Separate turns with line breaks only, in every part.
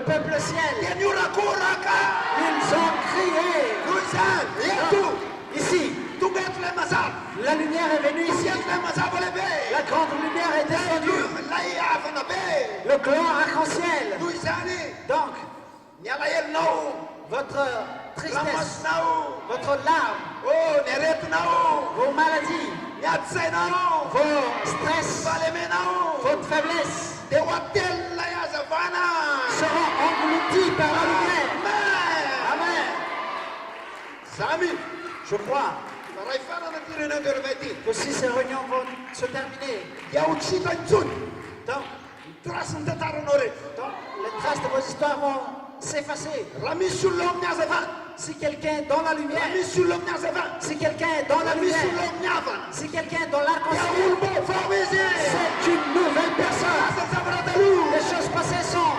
peuple ciel.
Ils ont
crié. Ici, la lumière est venue ici. La grande lumière est descendue. Le clan arc-en-ciel. Donc, votre tristesse, votre larme, vos maladies, vos stress, votre faiblesse seront engloutis par la lumière. Amen. Je crois que si ces réunions vont se terminer, donc les traces de vos histoires vont s'effacer. Si quelqu'un est dans la lumière, si quelqu'un est dans la lumière, si quelqu'un est dans l'arc-en-ciel, c'est une nouvelle personne. Les choses passées sont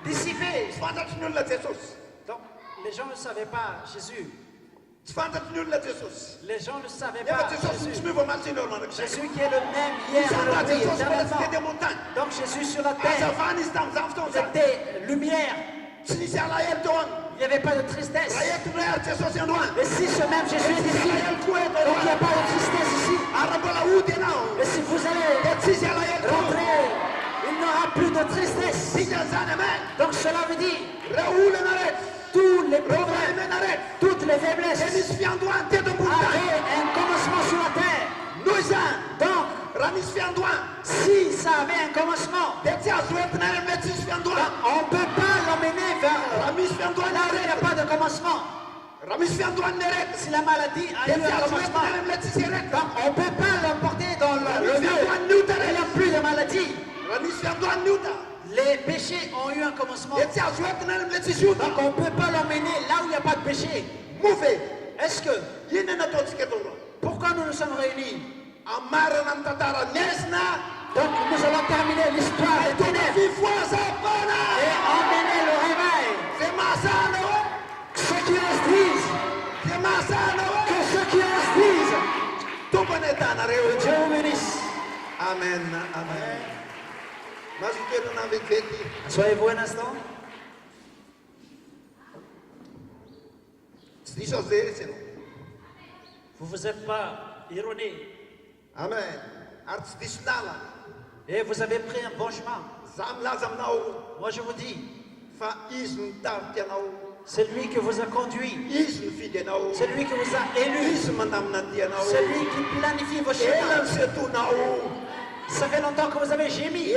dissipées. Donc, les gens ne savaient pas Jésus. Les gens ne savaient pas Jésus. Jésus qui est le même hier, aujourd'hui, éternellement. Donc Jésus sur la terre, vous êtes lumière. Il n'y avait pas de tristesse. Et si ce même Jésus est ici, donc il n'y a pas de tristesse ici. Et si vous allez rentrer, il n'y aura plus de tristesse. Donc cela veut dire tous les problèmes, toutes les faiblesses avaient un commencement sur la terre. Donc, si ça avait un commencement, on ne peut pas l'emmener vers là où il n'y a pas de commencement. Si la maladie a eu un commencement, donc on ne peut pas l'emporter dans le lieu. Il n'y a plus de maladie. Les péchés ont eu un commencement. Donc on ne peut pas l'emmener là où il n'y a pas de péché. Est-ce que pourquoi nous nous sommes réunis? Donc nous allons terminer l'histoire des ténèbres et emmener le réveil. Ceux qui restent disent. Que ceux qui restent disent. Que Dieu vous bénisse.
Amen. Amen.
Soyez-vous un instant. Vous ne vous êtes pas erroné.
Amen.
Et vous avez pris un bon chemin. Moi je vous dis, c'est lui qui vous a conduit. C'est lui qui vous a élu. C'est lui qui planifie vos chemins. Ça fait longtemps que vous avez gémi.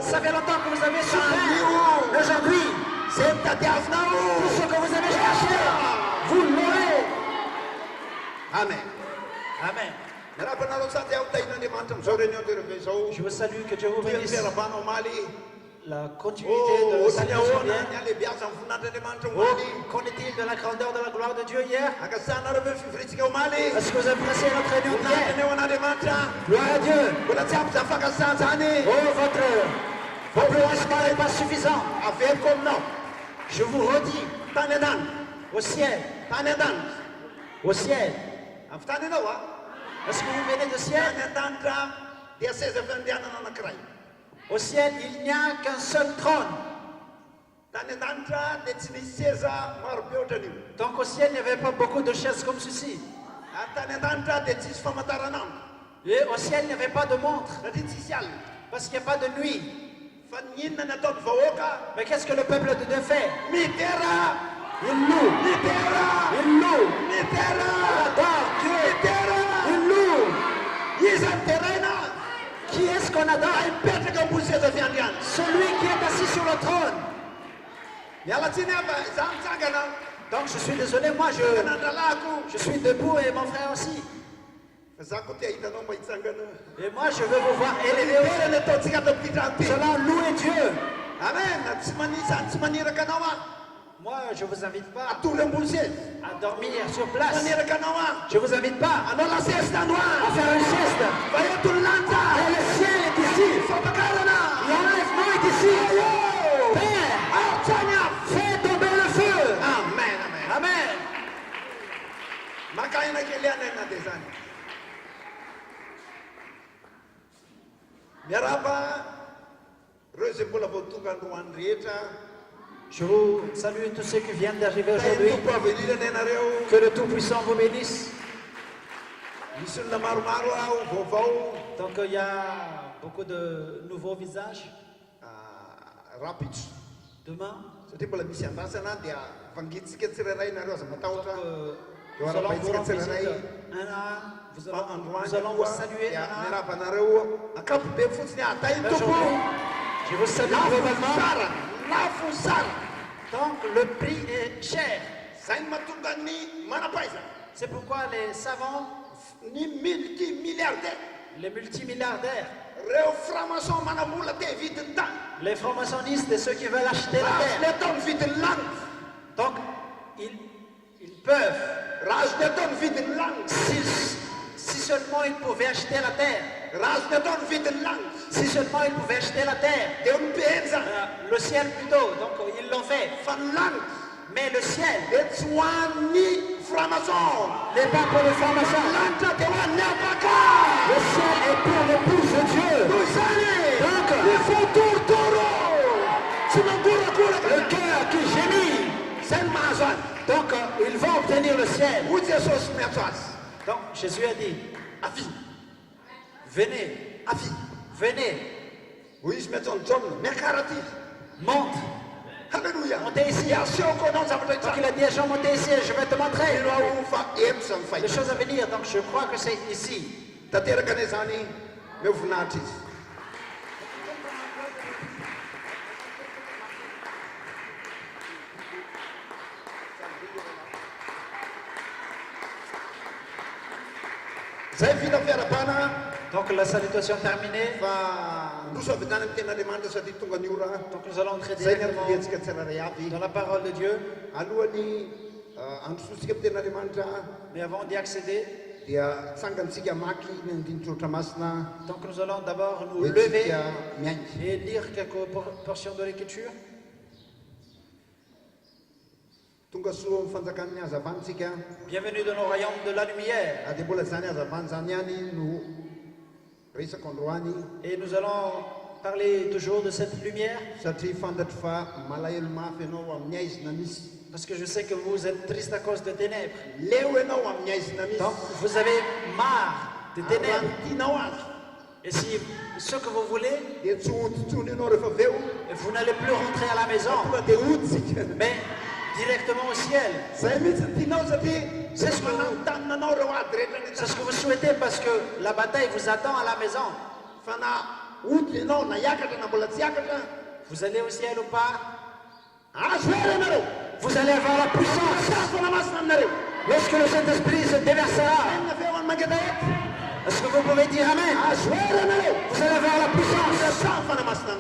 Ça fait longtemps que vous avez souffert. Aujourd'hui, c'est tout ce que vous avez cherché. Vous l'aurez.
Amen.
Amen. Je vous salue, que Dieu vous bénisse. La continuité de la semaine. Qu'en est-il de la grandeur de la gloire de Dieu hier? Est-ce que vous appréciez notre réunion d'hier? Gloire à Dieu. Oh, votre applaudissement n'est pas suffisant. Je vous redis, au ciel, au ciel. Est-ce que vous venez du ciel? Au ciel, il n'y a qu'un seul trône. Donc au ciel, il n'y avait pas beaucoup de chaises comme ceci. Et au ciel, il n'y avait pas de montre. Parce qu'il n'y a pas de nuit. Mais qu'est-ce que le peuple de Dieu fait? Il loue. Il loue. Il adore Dieu. Il loue. Qui est-ce qu'on adore? Celui qui est assis sur le trône. Donc je suis désolé, moi je suis debout et mon frère aussi. Et moi je veux vous voir élever aussi. Nous allons louer Dieu. Amen. Moi je ne vous invite pas à dormir sur place. Je ne vous invite pas à faire une sieste. Et le ciel est ici. L'enlèvement est ici. Père, fais tomber le feu.
Amen.
Amen. Je vous salue tous ceux qui viennent d'arriver aujourd'hui. Que le Tout-Puissant vous bénisse. Donc il y a beaucoup de nouveaux visages. Demain, nous allons vous rendre visite un à un. Nous allons vous saluer un à un. Je vous salue globalement. Donc le prix est cher. C'est pourquoi les savants, les multimilliardaires, les franc-maçonnistes et ceux qui veulent acheter la terre, donc ils peuvent, si seulement ils pouvaient acheter la terre, si seulement ils pouvaient acheter la terre, le ciel plutôt, donc ils l'ont fait. Mais le ciel n'est pas pour les francs-maçons. Le ciel est pour l'épouse de Dieu. Donc, le cœur qui gémit. Donc, ils vont obtenir le ciel. Donc, Jésus a dit, venez, venez, monte.
Alléluia.
Montez ici. Donc il a dit à Jean, montez ici, je vais te montrer les choses à venir. Donc je crois que c'est ici. Donc la salutation terminée. Donc nous allons entrer directement dans la parole de Dieu. Mais avant d'y accéder, donc nous allons d'abord nous lever et lire quelques portions de l'écriture. Bienvenue dans le royaume de la lumière. Et nous allons parler toujours de cette lumière. Parce que je sais que vous êtes triste à cause de ténèbres. Donc vous avez marre des ténèbres. Et si ce que vous voulez, vous n'allez plus rentrer à la maison, mais directement au ciel. C'est ce que vous souhaitez parce que la bataille vous attend à la maison. Vous allez au ciel ou pas? Vous allez avoir la puissance. Lorsque le Saint-Esprit se déversera, est-ce que vous pouvez dire Amen? Vous allez avoir la puissance.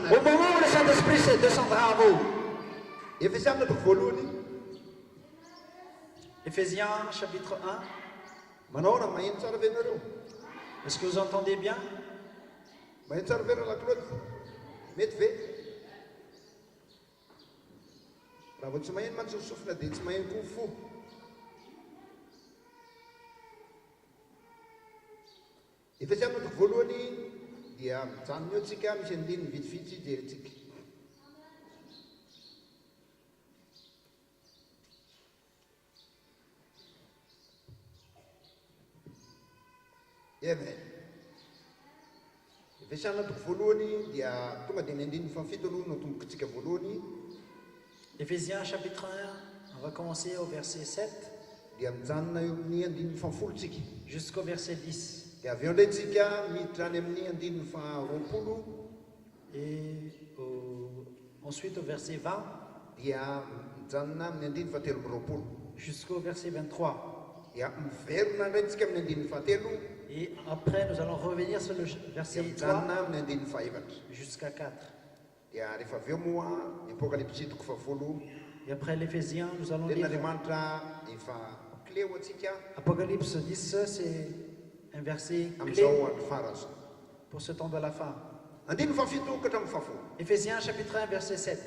Au moment où le Saint-Esprit se descendra à vous. Éphésiens chapitre 1. Est-ce que vous entendez bien?
Amen.
Éphésiens chapitre 1, on va commencer au verset 7 jusqu'au verset 10. Et ensuite au verset 20 jusqu'au verset 23. Et après, nous allons revenir sur le verset 3 jusqu'à 4. Et après l'Éphésiens, nous allons lire Apocalypse 10, c'est un verset clé pour ce temps de la fin. Éphésiens chapitre 1, verset 7.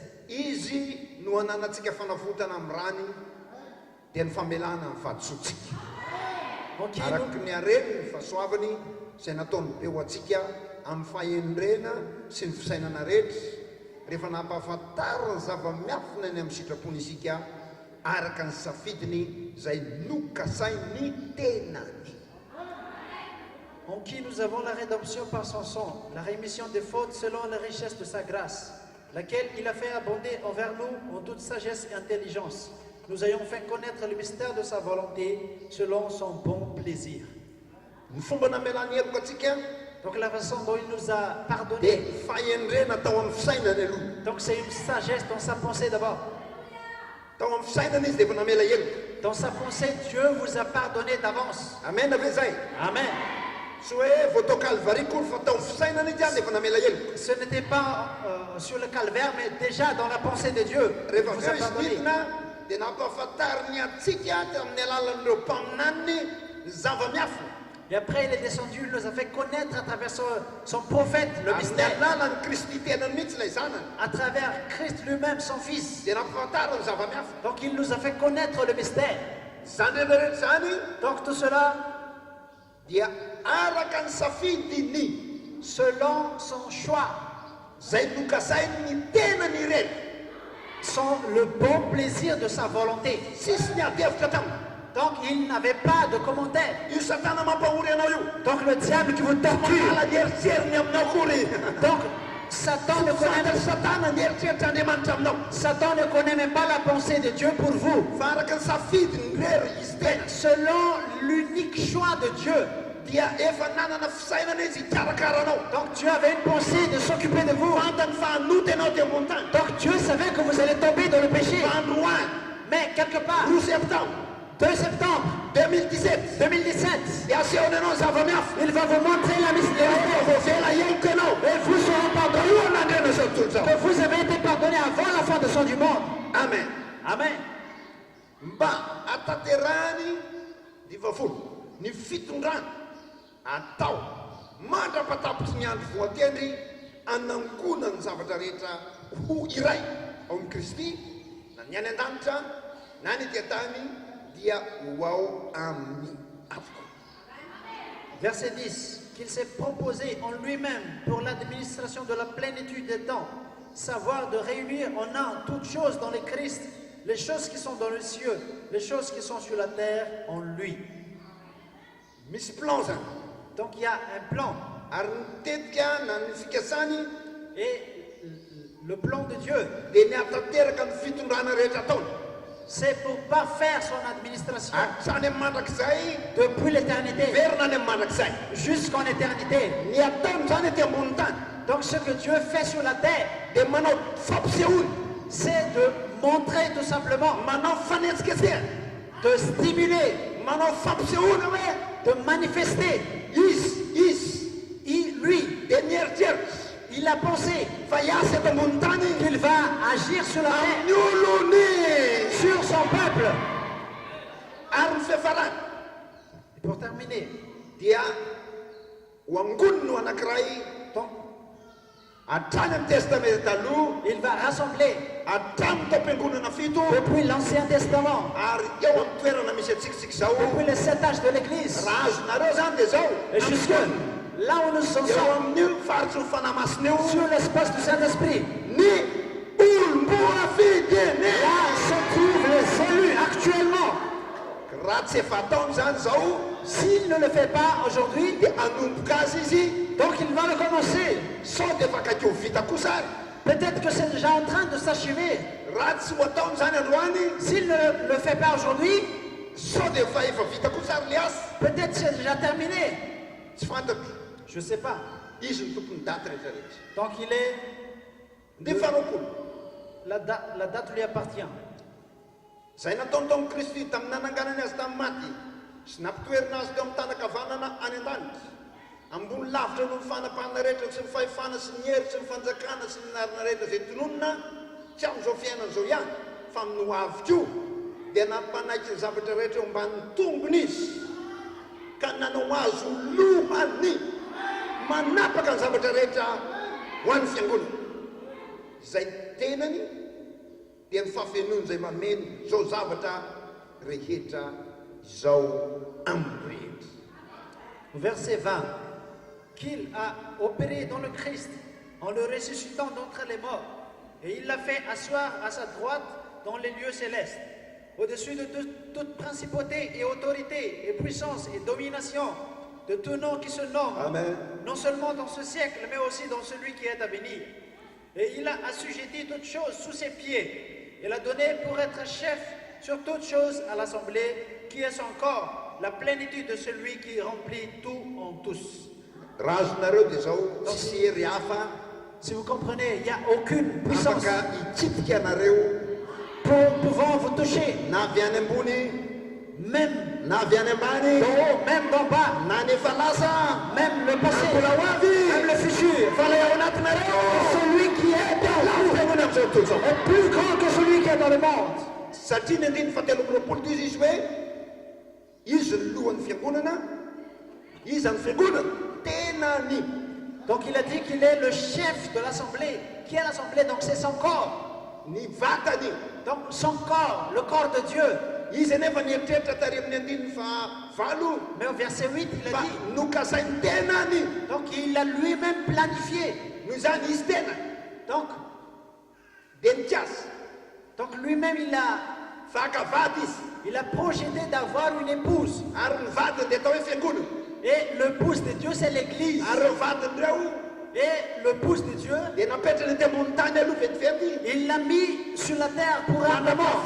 Araky ny hareny ny fahasoavany izay nataony beo antsika amin'ny fahendrena sy ny fisainana rehetra rehefa nampahafantariny zava-miafina ny amin'ny sitrapony isika araka ny safidiny izay nokasainy tenany.
En qui nous avons la rédemption par son sang, la rémission des fautes selon la richesse de sa grâce, laquelle il a fait abonder envers nous en toute sagesse et intelligence. Nous ayons fait connaître le mystère de sa volonté selon son bon plaisir. Donc la façon dont il nous a pardonné. Donc c'est une sagesse dans sa pensée d'abord. Dans sa pensée, Dieu vous a pardonné d'avance.
Amen.
Amen. Ce n'était pas sur le calvaire, mais déjà dans la pensée de Dieu. Il vous a pardonné. Et après il est descendu, il nous a fait connaître à travers son prophète le mystère. À travers Christ lui-même, son fils. Donc il nous a fait connaître le mystère. Donc tout cela, selon son choix, sans le bon plaisir de sa volonté. Donc il n'avait pas de commentaire. Donc le diable qui vous torture. Donc Satan ne connaît même pas la pensée de Dieu pour vous. Selon l'unique choix de Dieu. Donc Dieu avait une pensée de s'occuper de vous. Donc Dieu savait que vous allez tomber dans le péché. Mais quelque part, 2 septembre 2017, il va vous montrer la mystère. Et vous serez pardonnés. Que vous avez été pardonné avant la fin de son du monde.
Amen.
Amen.
Atao mandrapatapitry ny andro voatendry anangonany zavatra rehetra ho iray ao amin'ny Kristy na ny any an-danitra na ny ety an-tany dia ho ao amin'ny avoka.
Verset 10, qu'il s'est proposé en lui-même pour l'administration de la plénitude des temps, savoir de réunir en un toutes choses dans le Christ, les choses qui sont dans les cieux, les choses qui sont sur la terre en lui.
Misy plan zany.
Donc il y a un plan. Et le plan de Dieu, c'est pour parfaire son administration depuis l'éternité jusqu'en éternité. Donc ce que Dieu fait sur la terre, c'est de montrer tout simplement, de stimuler, de manifester. Lui, il a pensé qu'il va agir sur la terre, sur son peuple. Et pour terminer, il va rassembler depuis l'Ancien Testament, depuis les 7 âges de l'Église, et jusque là où nous sommes sur l'espace du Saint-Esprit. Là se trouvent les élus actuellement. S'il ne le fait pas aujourd'hui, donc il va le commencer. Peut-être que c'est déjà en train de s'achever. S'il ne le fait pas aujourd'hui, peut-être c'est déjà terminé. Je ne sais pas. Donc il est... La date lui appartient.
Zay nataon'ny Kristy tamin'ny nananganany azy tamin'ny maty sy nampitoerina azy teo amin'ny tanakavanana any an-danitra ambony lavitra no fanapahana rehetra sy ny fahefana sy ny hery sy ny fanjakana sy ny narina rehetra zay tononona tsy amin'izao fiainan'izao ihany fa amin'ny ho avy koa dia nampanaiky ny zavatra rehetra eo ambanin'ny tombony izy ka nanao azo lohany manapaka ny zavatra rehetra ho an'ny fiangonana zay tenany dia ny fafenony zay mameno zao zavatra rehetra zao amin'ny rehetra.
Verset 20, qu'il a opéré dans le Christ en le ressuscitant d'entre les morts Et il l'a fait asseoir à sa droite dans les lieux célestes, au-dessus de toute principauté et autorité et puissance et domination, de tout nom qui se nomme,
Amen.
non seulement dans ce siècle, mais aussi dans celui qui est à venir. Et il a assujetti toutes choses sous ses pieds. Il a donné pour être chef sur toutes choses à l'Assemblée, qui est son corps, la plénitude de celui qui remplit tout en tous. Si vous comprenez, il n'y a aucune puissance pouvant vous toucher, même d'en haut, même d'en bas, même le passé, même le futur. Celui qui est dans vous est plus grand que celui qui est dans le monde. Donc il a dit qu'il est le chef de l'Assemblée. Qui est l'Assemblée? Donc c'est son corps. Donc son corps, le corps de Dieu. Mais au verset 8, il a dit, donc il a lui-même planifié. Donc lui-même il a projeté d'avoir une épouse. Et l'épouse de Dieu, c'est l'Église. Et l'épouse de Dieu, il l'a mis sur la terre pour un moment,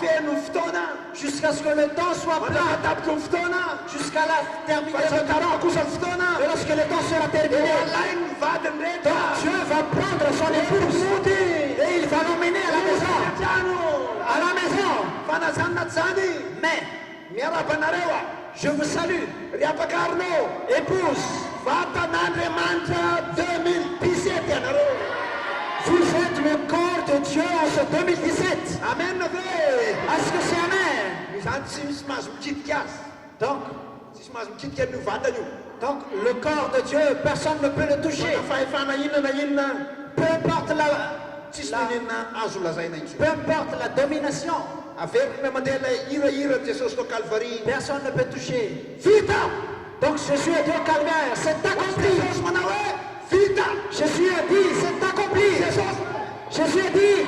jusqu'à ce que le temps soit plat, jusqu'à la terminaison du temps. Et lorsque le temps sera terminé, donc Dieu va prendre son épouse et il va l'emmener à la maison. À la maison. Mais je vous salue, épouse. Vous êtes le corps de Dieu en ce 2017. Amen. Est-ce que c'est amen? Donc le corps de Dieu, personne ne peut le toucher. Peu importe la domination, personne ne peut toucher. Donc Jésus a dit au calvaire, c'est accompli. Jésus a dit, c'est accompli. Jésus a dit.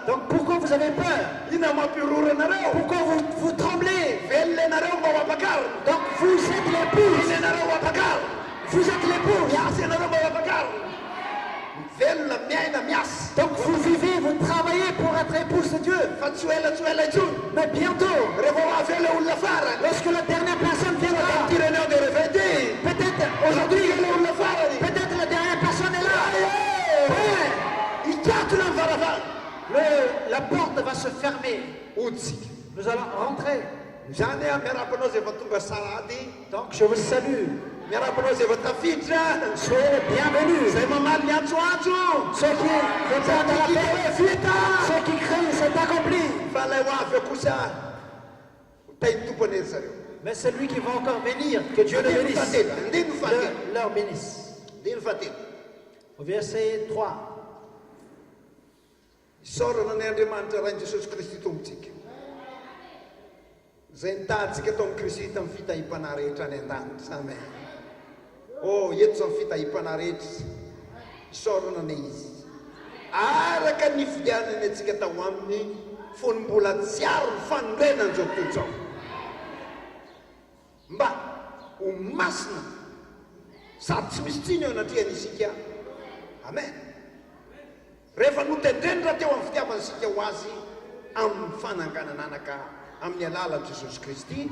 Donc pourquoi vous avez peur? Pourquoi vous tremblez? Donc vous êtes l'épouse. Vous êtes l'épouse. Donc vous vivez, vous travaillez pour être épouse de Dieu. Mais bientôt, lorsque la dernière personne viendra, peut-être aujourd'hui, peut-être la dernière personne est là. La porte va se fermer. Nous allons rentrer. Donc je vous salue. Soyez bienvenus. Ceux qui regardent la paix, ceux qui crient, c'est accompli. Mais celui qui va encore venir, que Dieu le bénisse, leur bénisse. Au verset 3.
Oh, eto amin'ny fitahipana rehetra isorana ne izy araka ny fidianany antsika tao aminy fony mbola tsy aro ny fanorenan'izao tontolo izao mba ho masina sady tsy misy tsiny eo anatrihan'isika. Amen. Rehefa notendrendra teo amin'ny fitiavansika ho azy amin'ny fananganananaka amin'ny alalan'i Jesosy Kristy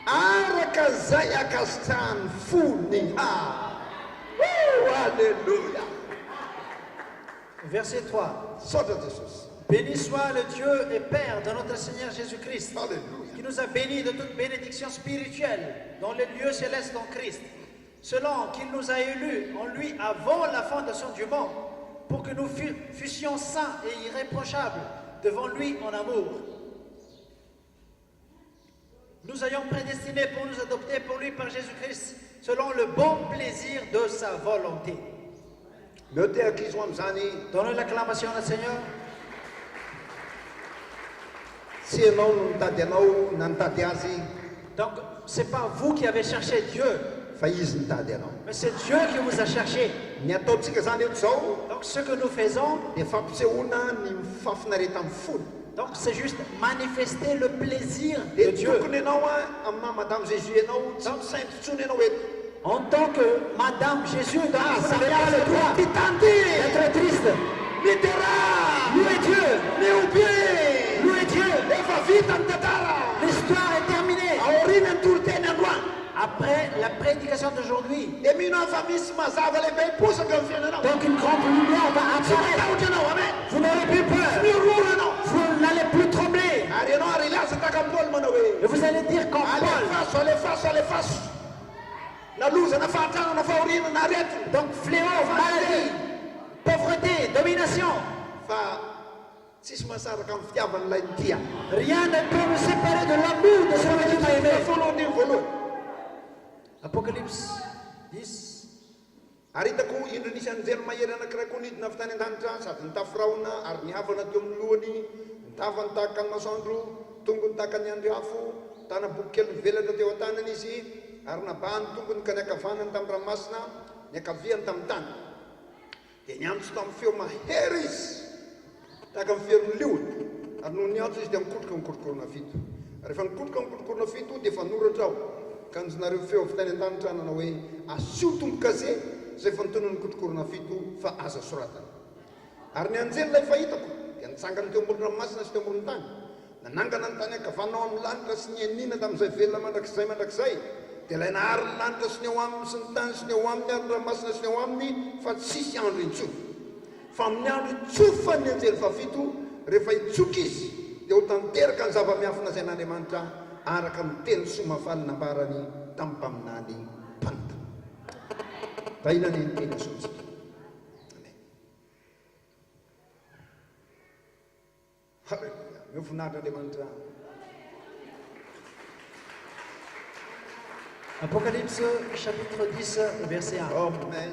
araka zay akasitrahany fony. Alléluia.
Verset 3. Béni soit le Dieu et Père de notre Seigneur Jésus-Christ, qui nous a bénis de toute bénédiction spirituelle dans les lieux célestes en Christ, selon qu'il nous a élus en lui avant la fondation du monde, pour que nous fussions saints et irréprochables devant lui en amour. Nous ayons prédestiné pour nous adopter pour lui par Jésus-Christ, selon le bon plaisir de sa volonté. Donnez l'acclamation au Seigneur. Donc, ce n'est pas vous qui avez cherché Dieu, Mais c'est Dieu qui vous a cherché. Donc ce que nous faisons, donc c'est juste manifester le plaisir de Dieu. En tant que Madame Jésus, donc vous n'avez pas le droit d'être triste. Louez Dieu. Louez Dieu. L'histoire est terminée. Après la prédication d'aujourd'hui, donc une grande lumière va apparaître. Vous n'aurez plus peur. Vous n'allez plus trembler. Et vous allez dire comme Paul. Donc fléau, maladie, pauvreté, domination. Rien ne peut me séparer de l'amour de celui qui m'a aimé. Apocalypse 10.
Aritako Indonesian mahery anankiray koa nidina avy tany an-danitra sady nitafirahona ary nihavana teo amin'ny lohany nitavany tahaka ny masoandro tongony tahaka ny andro afo tanaboky kely mivelatra teo an-tanany izy ary nabahany tongony ka niakavanany tamin'ny ranomasina niakaviany tamin'ny tany dia niantso tamin'ny feo mahery izy tahaka ny feon'ny liony ary noho niantso izy dia mikotroka fito rehefa mikotroka fito dia efa noratra ao kanjonareo feo avy tany an-danitra nanao hoe asio tomboka ze zay fa nitonony kotrokorona fito fa aza soratana ary ny anjely ilay fahitako dia nitsangana teo ambony ranomasina sy teo ambony tany nanangana ny tany akavanao amin'ny lanitra sy ny anina tamin'izay velona mandrakizay dia ilay nahary ny lanitra sy ny eo aminy sy ny tany sy ny eo aminy ary ny ranomasina sy ny eo aminy fa tsisy andro intsofo fa amin'ny andro itsofa ny anjely fafito rehefa itsoka izy dia ho tanteraka ny zava-miafina zay n'Andriamanitra araka ny teny somafaly nambarany tamin'ny mpaminany mpanota tainany ny teny sotsika. Amen. Halleluja. Mivoninahitra Andriamanitra.
Apocalypse chapitre 10 verset 1.
Amen.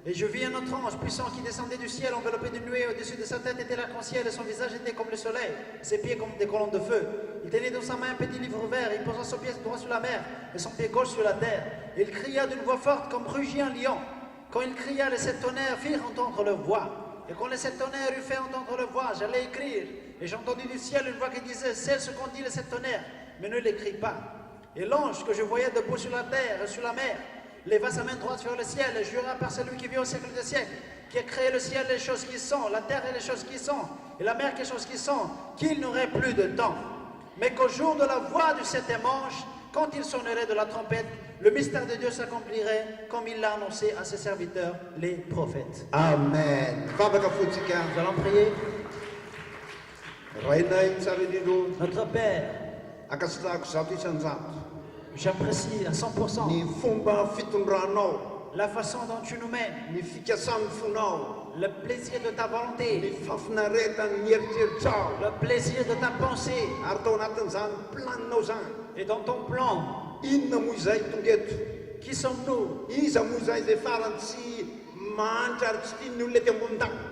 Et je vis un autre ange puissant qui descendait du ciel, enveloppé d'une nuée. Au-dessus de sa tête était l'arc-en-ciel et son visage était comme le soleil, ses pieds comme des colonnes de feu. Il tenait dans sa main un petit livre vert, il posa son pied droit sur la mer et son pied gauche sur la terre. Il cria d'une voix forte comme rugit un lion. Quand il cria, les sept tonnerres firent entendre leur voix. Et quand les sept tonnerres eurent fait entendre leur voix, j'allais écrire. Et j'ai entendu du ciel une voix qui disait, c'est ce qu'ont dit les sept tonnerres, mais ne l'écris pas. Et l'ange que je voyais debout sur la terre et sur la mer, leva sa main droite vers le ciel et jura par celui qui vit au siècle des siècles, qui a créé le ciel et les choses qui sont, la terre et les choses qui sont, et la mer et les choses qui sont, qu'il n'aurait plus de temps. Mais qu'au jour de la voix du septième ange, quand il sonnerait de la trompette, le mystère de Dieu s'accomplirait comme il l'a annoncé à ses serviteurs, les prophètes.
Amen.
Nous allons prier. Notre Père, j'apprécie à 100% la façon dont tu nous mènes, le plaisir de ta volonté, le plaisir de ta pensée, et dans ton plan. Qui sommes-nous?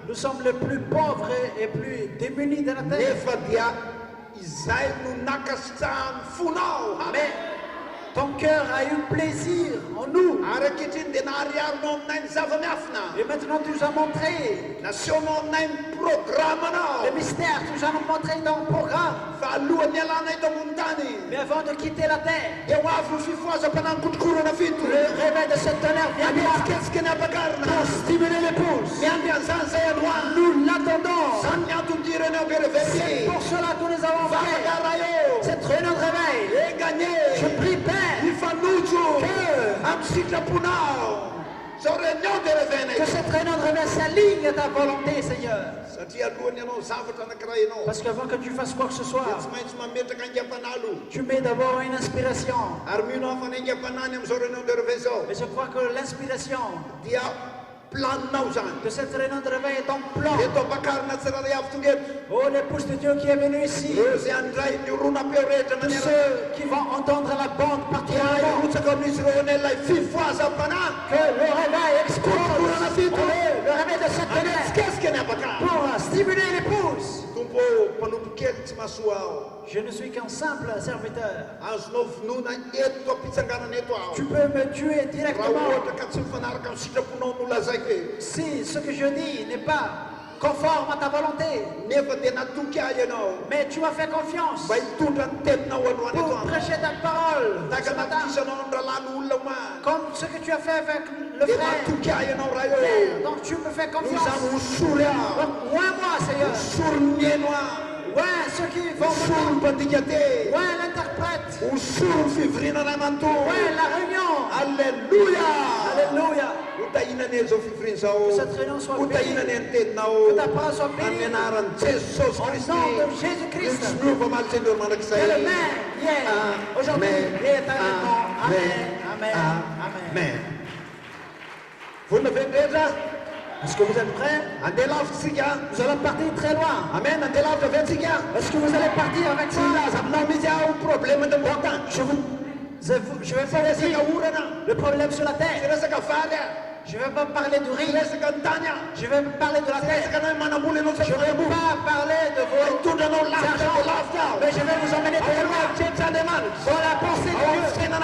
Nous sommes les plus pauvres et plus démunis de la terre. Mais ton cœur a eu plaisir en nous. Et maintenant tu nous as montré le mystère, tu nous as montré dans le programme. Mais avant de quitter la terre, le réveil de cette tonnerre vient pour stimuler l'épouse. Nous l'attendons. C'est pour cela que nous avons fait cette réunion de réveil. Je prie Père que cette réunion de réveil s'aligne à ta volonté, Seigneur. Parce qu'avant que tu fasses quoi que ce soit, tu mets d'abord une inspiration. Et je crois que l'inspiration de cette réunion de réveil est ton plan. Oh, l'épouse de Dieu qui est venue ici, tous ceux qui vont entendre la bande particulièrement, que le réveil explose. Le réveil de cette tonnerre pour stimuler l'épouse. Je ne suis qu'un simple serviteur. Tu peux me tuer directement si ce que je dis n'est pas conforme à ta volonté. Mais tu m'as fait confiance pour prêcher ta parole ce matin, comme ce que tu as fait avec le frère. Donc tu me fais confiance. Donc moi, Seigneur. Ouais, ceux qui vont ouais, l'interprète. Ouais, la réunion.
Alléluia.
Alléluia. Que cette réunion soit bénie. Que ta parole soit bénie. Au nom de Jésus-Christ. Que le même hier, aujourd'hui et éternellement. Amen. Amen. Amen.
Vous ne venez déjà?
Est-ce que vous êtes prêts? Nous allons partir très loin.
Amen.
Est-ce que vous allez partir avec ça? Je vais faire ici le problème sur la terre. Je ne vais pas parler du riz. Je vais parler de la terre. Je ne vais pas parler de vos argent. Mais je vais vous emmener très loin dans la pensée de Dieu. Dans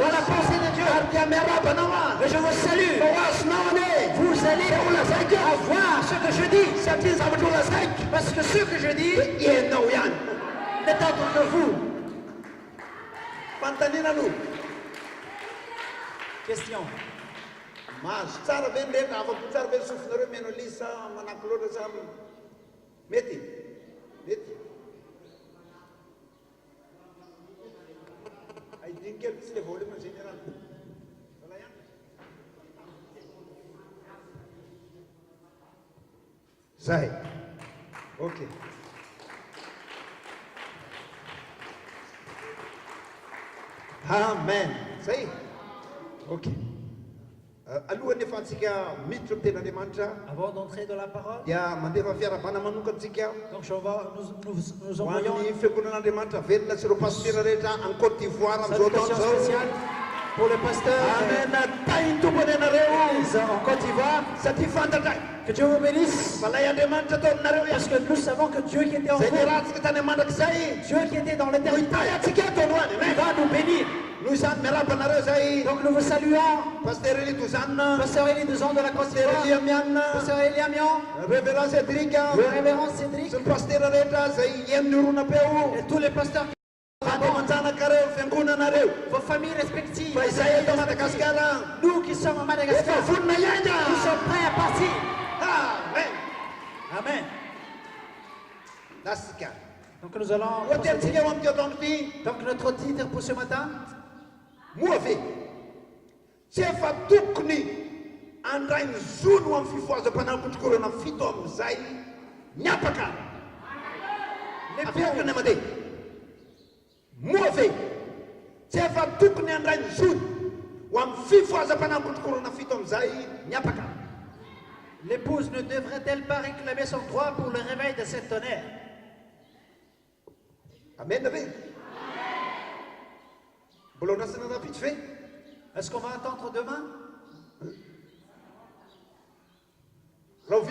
la pensée de Dieu. Mais je vous salue. Vous allez avoir ce que je dis. Parce que ce que je dis n'est autre que vous. Question.
Mas tsara ve ndeka afa tsara ve sufnare menolisa manaklore sam meti I think it's the volume in general. Sai. Okay. Amen. Sai. Okay.
Avant d'entrer dans la parole, donc nous envoyons salutation spéciale pour le pasteur en Côte d'Ivoire. Que Dieu vous bénisse. Parce que nous savons que Dieu qui était en vous, Dieu qui était dans l'éternité, va nous bénir. Donc nous vous saluons, Pasteur Elie Douzan de la Côte d'Ivoire, Pasteur Eliamian, Révérend Cédric, et tous les pasteurs qui vos familles respectives, nous qui sommes à Madagascar, nous sommes prêts à partir. Amen. Amen. Donc nous allons donc notre titre pour ce matin.
Mouave. Tsefa tukni andrain zunu wa mfifuaza pana kutukuro na fitom zai nyapaka. Afia nemade. Mouave. Tsefa tukni andrain zunu wa mfifuaza pana kutukuro na fitom zai nyapaka.
L'épouse ne devrait-elle pas réclamer son droit pour le réveil de cet tonnerre?
Amen. Amen.
Est-ce qu'on va attendre demain? Quand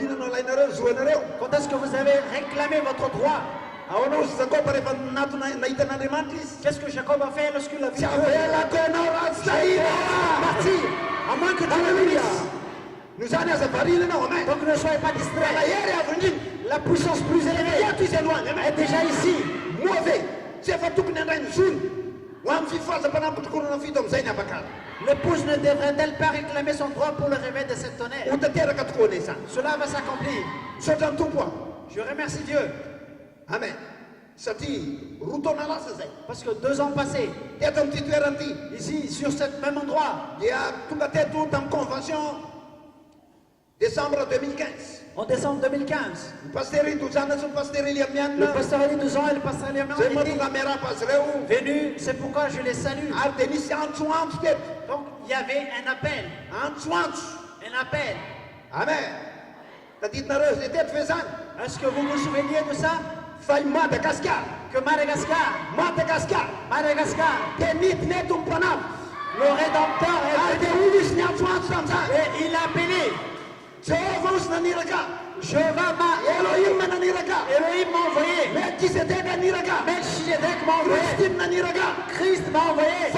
est-ce que vous avez réclamé votre droit? Qu'est-ce que Jacob a fait lorsqu'il a vu Dieu? Partir, à moins que Dieu le bénisse. Donc ne soyez pas distraits. La puissance plus élevée est déjà ici. L'épouse ne devrait-elle pas réclamer son droit pour le réveil de cette tonnerre? Cela va s'accomplir. Je remercie Dieu.
Amen.
Parce que 2 ans passés, ici, sur ce même endroit,
décembre 2015.
En décembre 2015, le pasteur Elie Douzan et le pasteur Eliamian étaient venus, c'est pourquoi je les salue. Donc il y avait un appel. Un appel.
Amen.
Est-ce que vous vous souvenez de ça?
Madagascar.
Que Madagascar, le Rédempteur est venu et il a appelé Jéhovah m'a Elohim m'a envoyé. Melchizedek m'a envoyé. Christ m'a envoyé.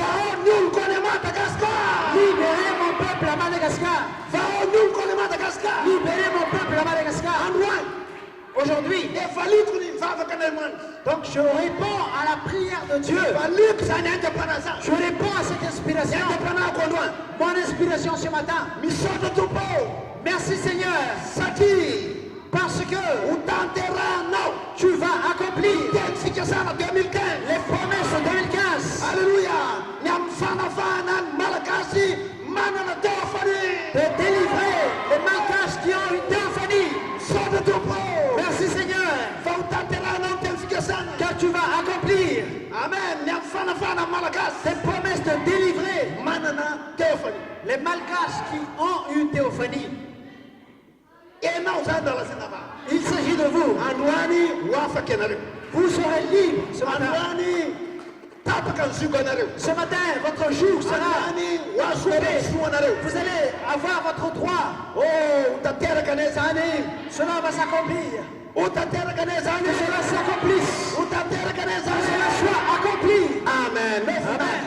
Libérez mon peuple à Madagascar. Libérez mon peuple à Madagascar. Aujourd'hui, donc je réponds à la prière de Dieu. Je réponds à cette inspiration. Mon inspiration ce matin. Merci Seigneur. Parce que tu vas accomplir les promesses de 2015. Alléluia. De délivrer les malgaches qui ont une théophanie. Merci Seigneur. Car tu vas accomplir. Amen. Cette promesse de délivrer les malgaches qui ont une théophanie. Il s'agit de vous. Vous serez libre ce matin. Ce matin, votre jour sera coupé. Vous allez avoir votre droit. Cela va s'accomplir. Que cela s'accomplisse. Que cela soit accompli. Amen. Amen.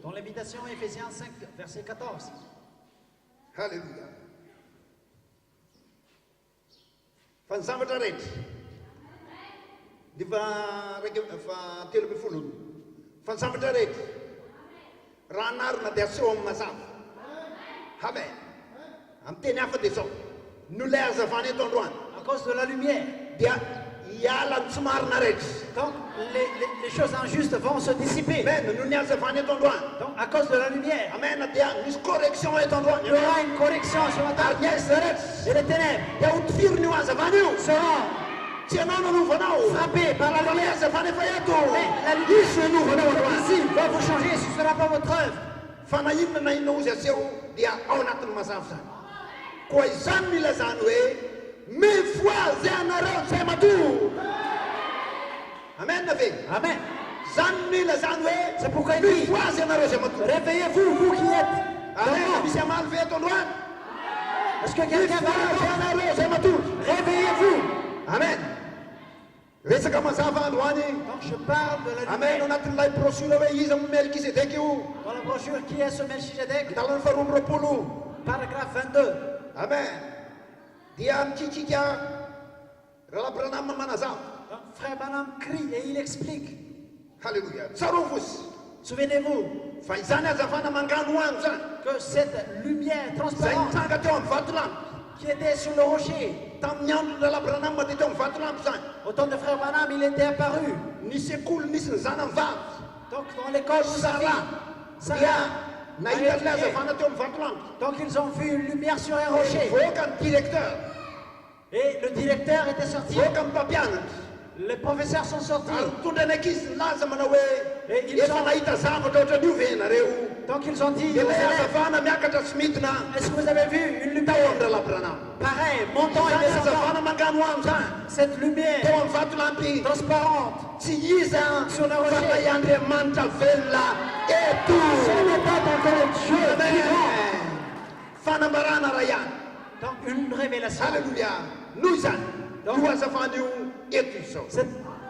Dans l'invitation Éphésiens 5, verset 14.
Alléluia. Van Samataret. Van Samataret. Ranar na desom masam. Amen. Am tenia fa desom. Nous les avons ton droit.
À cause de la lumière. Donc les choses injustes vont se dissiper. Donc à cause de la lumière.
Amen. Il y
aura une correction sur la terre. Et les ténèbres seront frappés par la lumière. Mais la lumière ici va vous changer, ce ne sera pas votre œuvre.
Amen.
Amen. C'est pourquoi il dit, réveillez-vous, vous qui êtes. Est-ce que quelqu'un va réveillez-vous.
Amen. Donc
je parle de la lumière.
Amen. Dans la
brochure qui est ce Melchizedek, paragraphe 22.
Amen.
Donc frère Branham crie et il explique.
Alléluia.
Souvenez-vous que cette lumière transparente qui était sur le rocher, au temps de frère Branham, il était apparu. Donc dans l'école, vous savez, donc ils ont vu une lumière sur un rocher. Et le directeur était sorti. Les professeurs sont sortis. Et ils ont... Donc ils ont dit, est-ce que vous avez vu une lumière pareil, montant et descendant? Cette lumière transparente sur le rocher. Ce n'est pas encore Dieu vivant. Donc une révélation.
Alléluia. Donc,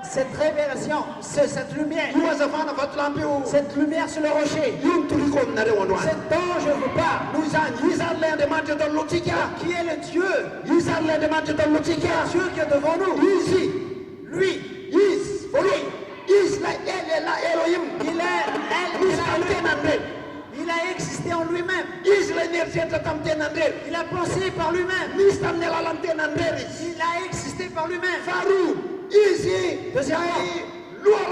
cette révélation, cette lumière sur le rocher, c'est dont je vous parle. Qui est le Dieu? Dieu qui est devant nous. Lui. Il a existé existé en lui-même. Il a pensé par lui-même. Il a existé par lui-même. Deuxièmement, donc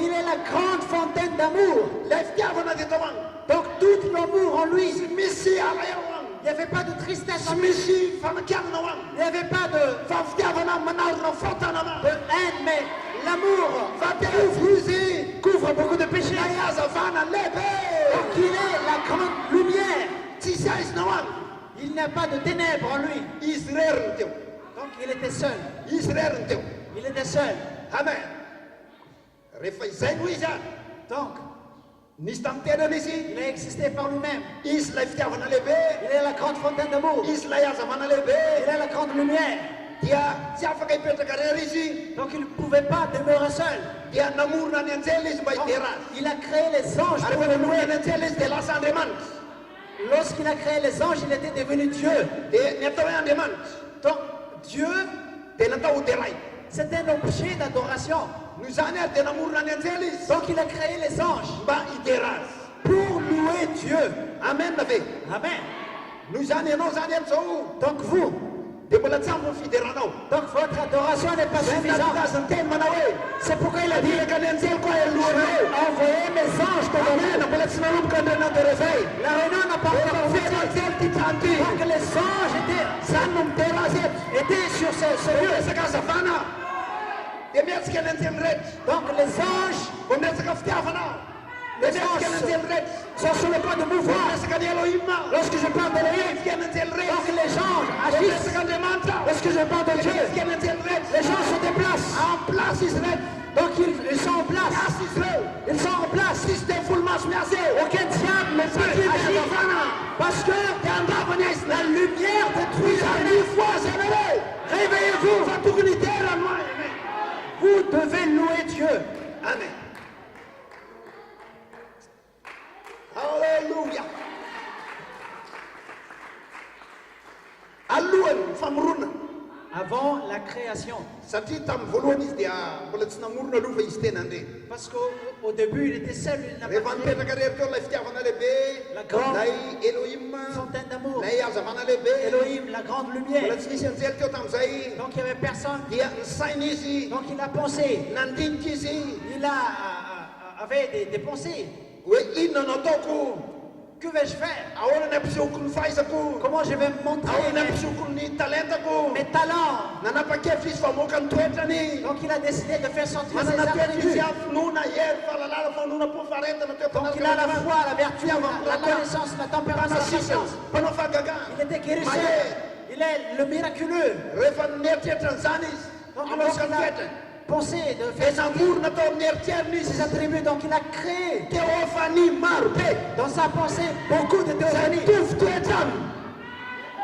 il est la grande fontaine d'amour. Donc tout l'amour en lui. Il n'y avait pas de tristesse en lui. Il n'y avait pas de haine, mais l'amour couvre beaucoup de péchés. Donc il est la grande lumière. Il n'y a pas de ténèbres en lui. Donc il était seul. Il était seul.
Amen.
Donc, il a existé par lui-même. Il est la grande fontaine d'amour. Il est la grande lumière. Donc il ne pouvait pas demeurer seul. Donc, il a créé les anges pour le louer. Lorsqu'il a créé les anges, il était devenu Dieu. Donc Dieu, c'est un objet d'adoration. Donc il a créé les anges pour louer Dieu.
Amen.
Amen.
Donc
Donc vous, donc votre adoration n'est pas suffisante. C'est pourquoi il a dit envoyez mes anges te donner. La réunion n'a pas encore fait. Donc les anges étaient sur ce lieu. Donc les anges sont sur le point de mouvement. Lorsque je parle d'Elohim, donc les anges agissent. Lorsque je parle de Dieu, les gens se déplacent. Donc ils sont en place. Ils sont en place. Aucun diable ne peut agir. Parce que la lumière détruit. Réveillez-vous. Vous devez louer Dieu.
Amen. Alléluia.
Avant la création. Parce qu'au début, il était seul. Il n'a pas la grande fontaine d'amour. Elohim, la grande lumière. Donc il n'y avait personne. Donc il a pensé. Il avait des pensées. Que vais-je faire? Comment je vais montrer mes talents? Donc il a décidé de faire sortir ses attributs. Donc il a la foi, la vertu, la connaissance, la tempérance, la patience. Il était guérisseur. Il est le miraculeux. Donc lorsqu'il a pensé de faire ses attributs, donc il a créé dans sa pensée beaucoup de théophanies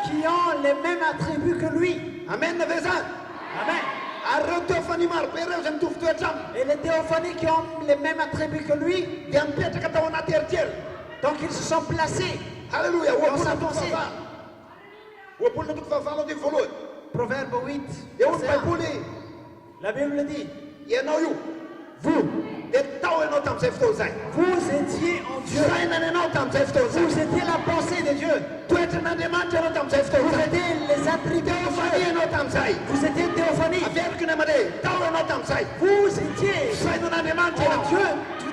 qui ont les mêmes attributs que lui.
Amen.
Amen. Et les théophanies qui ont les mêmes attributs que lui, donc ils se sont placés dans sa pensée. Proverbe 8, verset 1. La Bible dit, vous étiez en Dieu. Vous étiez la pensée de Dieu. Vous étiez les attributs de Dieu. Vous étiez théophanie. Vous étiez en Dieu. Vous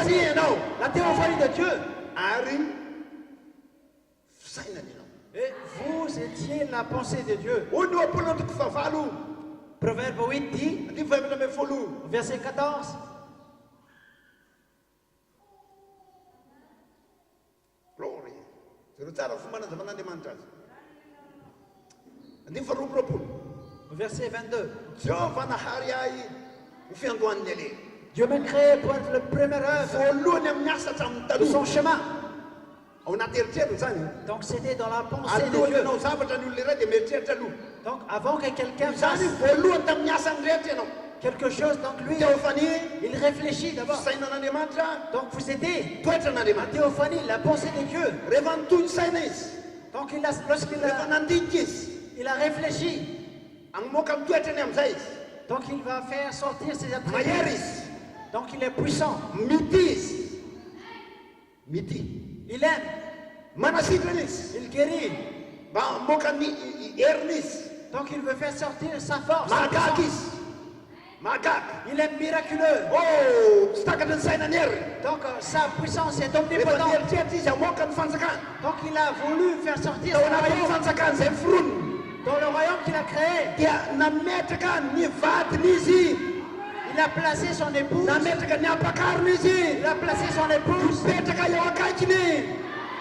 étiez la théophanie de Dieu. Et vous étiez la pensée de Dieu. Proverbe 8 dit, verset 14. Verset 22. Dieu m'a créé pour être le premier œuvre de son chemin. Donc c'était dans la pensée de Dieu. Donc avant que quelqu'un fasse quelque chose, donc lui, il réfléchit d'abord. Donc vous étiez la théophanie, la pensée de Dieu. Donc lorsqu'il a réfléchi, donc il va faire sortir ses attributs. Donc il est puissant. Il aime.
Manasidranis.
Il guérit.
Mokani ernis.
Donc il veut faire sortir sa force.
Magakis. Magak.
Il est miraculeux.
Oh, stakatan sainaner.
Donc sa puissance est omnipotente. Donc il a voulu faire sortir son royaume. Dans le royaume qu'il a créé. Il a placé son épouse. Il a placé son épouse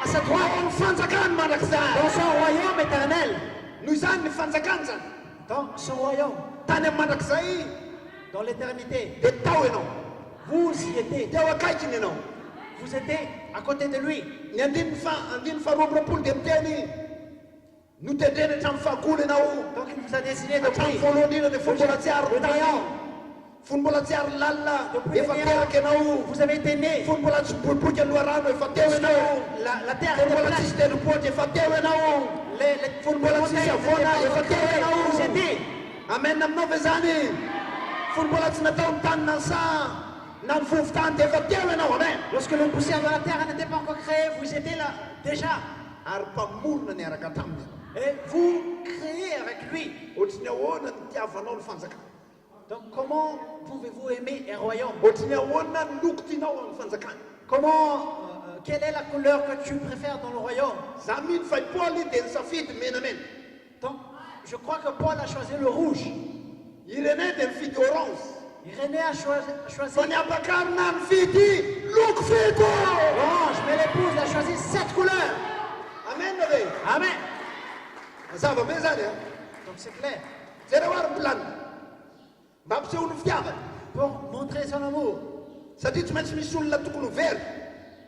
à sa droite. Dans son royaume éternel. Dans son royaume. Dans l'éternité. Vous y étiez. Vous étiez à côté de lui. Donc il vous a désigné depuis vous avez été né. La terre est vous étiez.
Amen.
Lorsque le poussière de la terre n'était pas encore créé, vous étiez là déjà. Et vous créez avec lui. Donc comment pouvez-vous aimer un royaume? Comment, quelle est la couleur que tu préfères dans le royaume? Donc je crois que Paul a choisi le rouge. Irénée a choisi orange, mais l'épouse a choisi cette couleur.
Amen.
Amen. Donc c'est clair. Pour montrer son amour,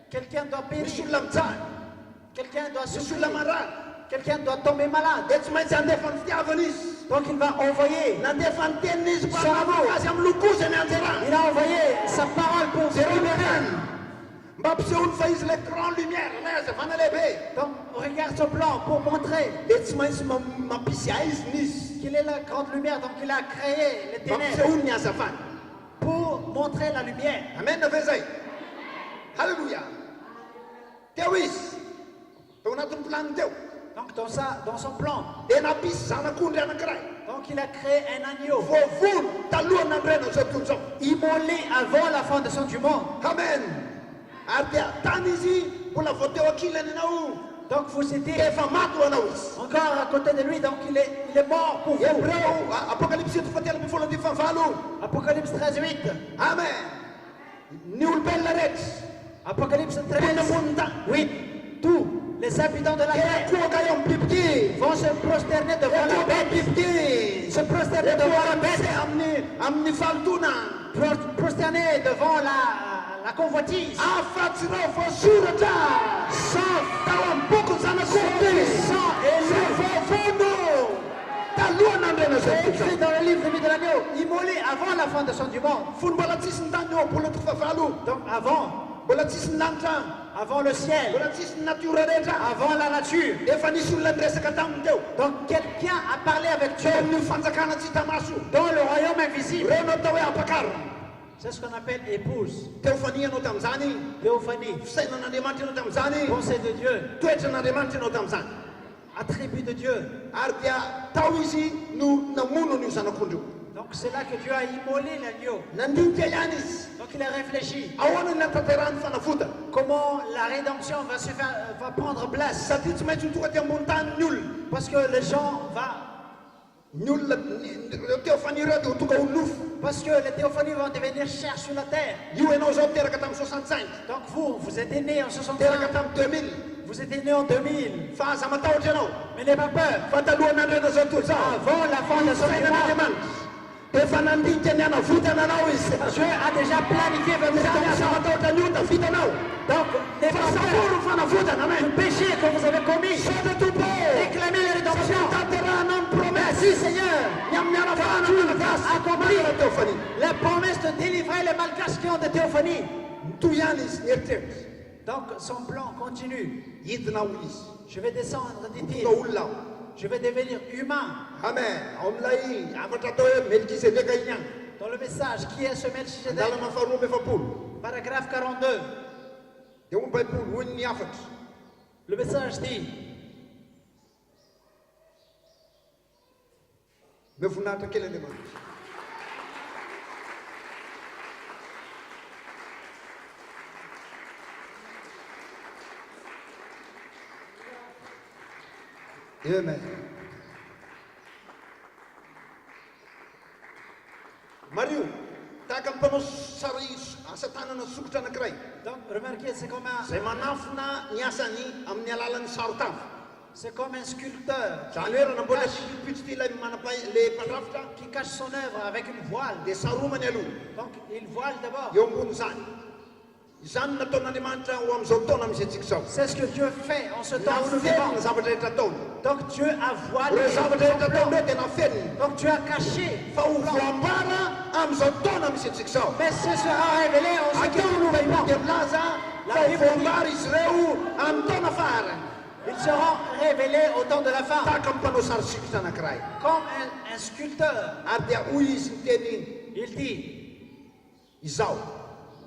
quelqu'un doit périr, quelqu'un doit souffrir, quelqu'un doit tomber malade. Donc il va envoyer son amour. Il a envoyé sa parole pour vous libérer. Donc regarde ce plan pour montrer qu'il est la grande lumière. Donc il a créé les ténèbres pour montrer la lumière.
Amen. Alléluia.
Donc dans son plan, donc il a créé un agneau immolé avant la fondation du monde.
Amen.
Donc vous étiez encore à côté de lui, donc il est mort pour vous. Apocalypse 13:8.
Amen.
Apocalypse 13:8. Tous les habitants de la terre vont se prosterner devant la bête. Se prosterner devant la bête. Prosterner devant la convoitise. Écrit dans le livre de vie de l'agneau, immolé avant la fondation du monde. Donc avant le ciel, avant la nature. Donc quelqu'un a parlé avec Dieu dans le royaume invisible. C'est ce qu'on appelle épouse. Théophanie. Pensée de Dieu. Attribut de Dieu. Donc c'est là que Dieu a immolé l'agneau. Donc il a réfléchi. Comment la rédemption va prendre place. Parce que les gens parce que les théophanies vont devenir chères sur la terre. Donc vous êtes né en 65. Vous êtes né en 2000. Mais n'ayez pas peur. Avant la fondation du monde, Dieu a déjà planifié votre rédemption. Donc, n'ayez pas peur du péché que vous avez commis. Réclamez la rédemption. Merci Seigneur. Tu as accompli la promesse de délivrer les malgaches qui ont des théophanies. Donc son plan continue. Je vais descendre, dit-il. Je vais devenir humain.
Amen.
Dans le message, qui est ce Melchizedek? Paragraphe 42. Le message dit,
Amen. Mario, takam panos saris asatana na sukta na kray.
donc remarquez, c'est comme
Say manafna niasani am nialalan sartaf.
c'est comme un sculpteur
Sanera na bola pitsti la manapay le padrafta
qui cache son œuvre avec une voile.
de sarumanelu.
Donc il voile d'abord.
Yombun san. Zan na tona ni mantra wam zotona mi setikso.
C'est ce que Dieu fait en ce temps où nous
Na
vivons.
sabatreta ton.
Donc Dieu a voilé.
Ore sabatreta ton de na fen.
Donc Dieu a caché.
Fa u flambara am zotona mi setikso.
Mais ce sera révélé en ce que nous ne voyons pas.
La Bible Israel am tona fara.
Ils seront révélés au temps de la fin.
Takam panosar sikta na kray.
Comme un sculpteur.
Ardia uis intedin.
Il dit,
Isau.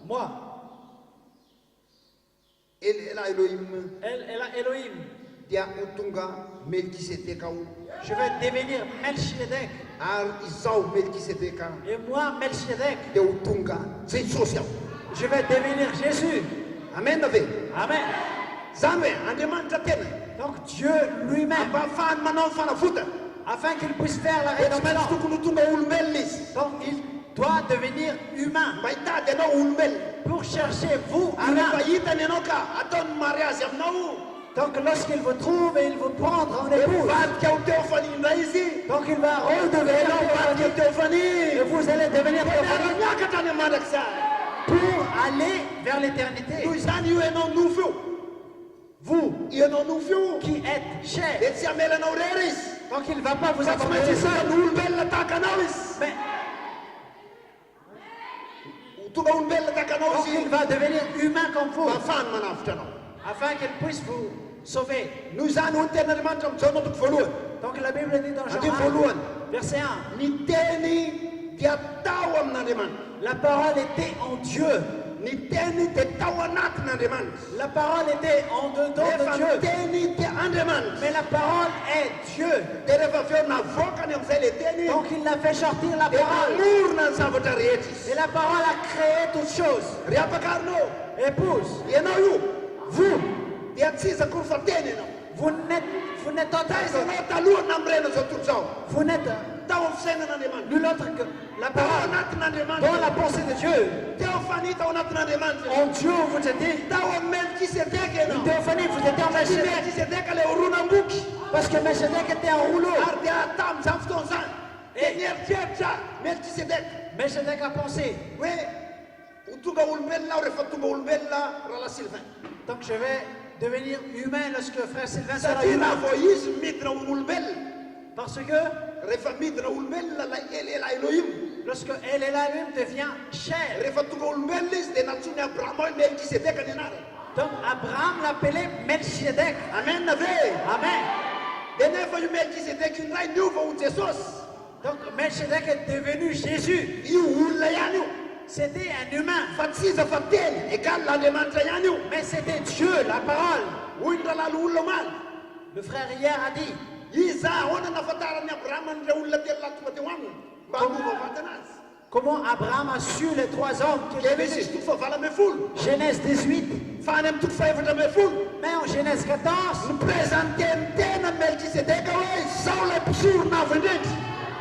moi,
El Elohim
elle est là, Elohim.
dia utunga Melkisedekau.
Je vais devenir Melchizedek.
Ar Isau Melkisedeka
Et moi, Melchizedek,
de utunga. C'est social.
je vais devenir Jésus.
Amen ave.
Amen.
Zame andeman tatene.
Donc Dieu lui-même,
Aba fan manon fana futa.
afin qu'il puisse faire la
Et na mel
rédemption,
tukunu tunga ulmelis.
donc il doit devenir humain.
Baita de no ulmel.
Pour chercher vous,
Ara
humain.
bayita nenoka aton marias yamnau.
Donc lorsqu'il vous trouve et il vous prendre en épouse,
Vat kau teofani ndaisi.
donc il va redevenir
Vat kau
théophanie. Et
teofani.
vous allez devenir théophanie
Nyakatane madaksa.
pour aller vers l'éternité.
Tuisani you no nufu.
Vous
You no nufu.
qui êtes chers,
Let's amela no reris.
donc il ne va pas vous
That's
abandonner
my
seul.
ulbella takanawis.
Mais
Tuga ulbella
donc il
takanawis.
va devenir humain comme vous,
Fan manaftano.
afin qu'il puisse vous sauver.
Nous allons tenir mantam sono tuk follow.
Donc la Bible dit dans Jean
Adi
1,
followan.
verset 1,
Ni teni dia tawam na deman.
la parole était en Dieu.
Ni teni te tawanak na deman.
La parole était en dedans de
Efa
Dieu.
teni te andeman.
Mais la parole est Dieu.
Tereva fio na voka ne msele teni.
Donc il a fait sortir la
Eva
parole.
mur na sabatarietis.
Et la parole a créé toutes choses.
Riapakarno.
Épouse,
Yeno you.
vous,
Dia tsisa kurfa teni no.
vous n'êtes autre
Taisa
que,
no talu namreno so tutsao.
vous n'êtes
Tawam sena na deman.
nul autre que la parole.
Tawanat na deman.
Dans la pensée de Dieu,
Teofani tawanat na deman.
en Dieu vous étiez.
Tawam Melkisedeke no.
Théophanie, vous étiez en Melchizedek.
Melkisedeke le uruna mbuki.
Parce que Melchizedek était en rouleau.
Ardia tam zafton zan. Enier tiercha Melkisedek.
Melchizedek a pensé,
We utuga ulbella ore fatuga ulbella rala Sylvain.
donc je vais devenir humain lorsque frère Sylvain sera
Sadina
humain.
voyis midra ulbel.
Parce que
Refa midra ulbella la Elohim.
lorsque elle est là, lui devient chair.
Refa tuga ulbelis de natsuni Abraham Melkisedek anenare.
Donc Abraham l'appelait Melchizedek.
Amen nave.
Amen.
Denefa yu Melkisedek in rai nuva u Jesus.
Donc Melchizedek est devenu Jésus.
Yu ulla yanu.
C'était un humain.
Fatsiza faten egal la demanda yanu.
Mais c'était Dieu, la parole.
Uindra la ulla mal.
Le frère hier a dit,
Isa ona na fatara ni Abraham andre ulla tella tumate wan. Babu vatanas.
comment Abraham a su les trois hommes qui étaient
Genesis
venus.
tu fa fala me ful.
Genèse 18.
Fanem tu fa evata me ful.
Mais en Genèse 14,
Nu presentem tena Melkisedek away saula psur na vendet.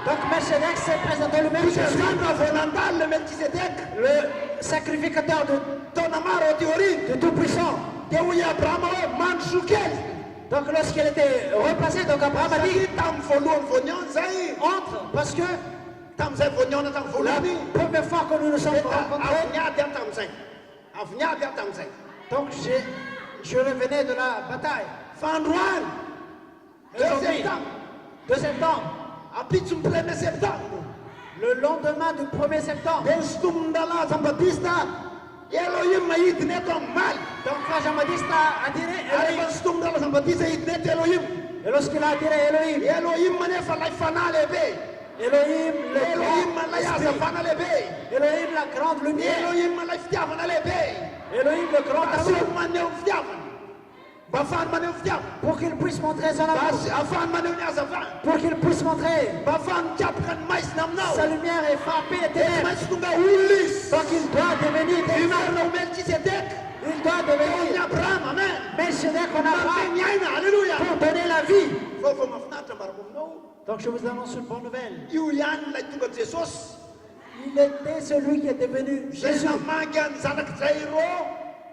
donc Melchizedek s'est présenté lui-même
Tu
Jésus,
sana vonandal le Melkisedek.
le sacrificateur de
Tonamaro tiorin.
Tout-Puissant.
Te uya Abraham man shukel.
Donc lorsqu'il était replacé, donc Abraham a dit,
Tam folon vonyon zai.
entre, parce que
Tam zai vonyon tam
la
foloni.
première fois que nous nous sommes rencontrés,
Avnya dia tam zai. Avnya dia tam zai.
donc je revenais de la bataille.
Fanruan.
Aujourd'hui, 2 septembre,
Apitsum pleme septembre.
le lendemain du 1er septembre,
Bestum dala Zambatista. Elohim mayit netom mal.
donc frère Jean-Baptiste a attiré Elohim.
Bestum dala Zambatista it net Elohim.
Et lorsqu'il a attiré Elohim,
Elohim mane falai fanale be.
Elohim, Elohim, la grande lumière. Elohim, le grand amour. Pour qu'il puisse montrer son amour. Pour qu'il puisse montrer. Sa lumière est frappée des ténèbres. Donc il doit devenir Melchizedek en Abraham pour donner la vie. Donc je vous annonce une bonne nouvelle. Il était celui qui est devenu Jésus,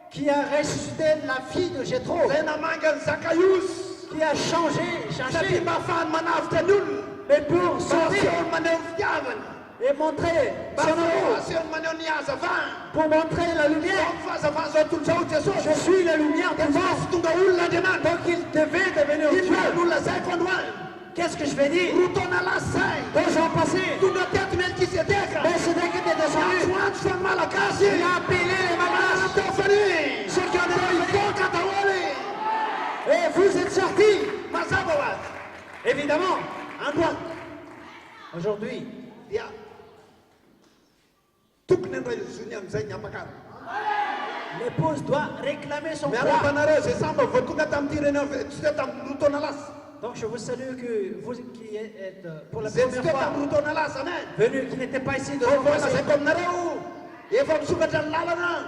qui a ressuscité la fille de Jétro, qui a changé, mais pour sauver et montrer son amour, pour montrer la lumière. Je suis la lumière du monde. Donc il devait devenir Dieu. Qu'est-ce que je vais dire? Deux jours passés, Melchizedek était descendu. Il a appelé les malades, ceux qui ont des et vous êtes sortis. Évidemment, aujourd'hui, l'épouse doit réclamer son droit. Donc je vous salue que vous qui êtes pour la première fois venus, qui n'étaient pas ici de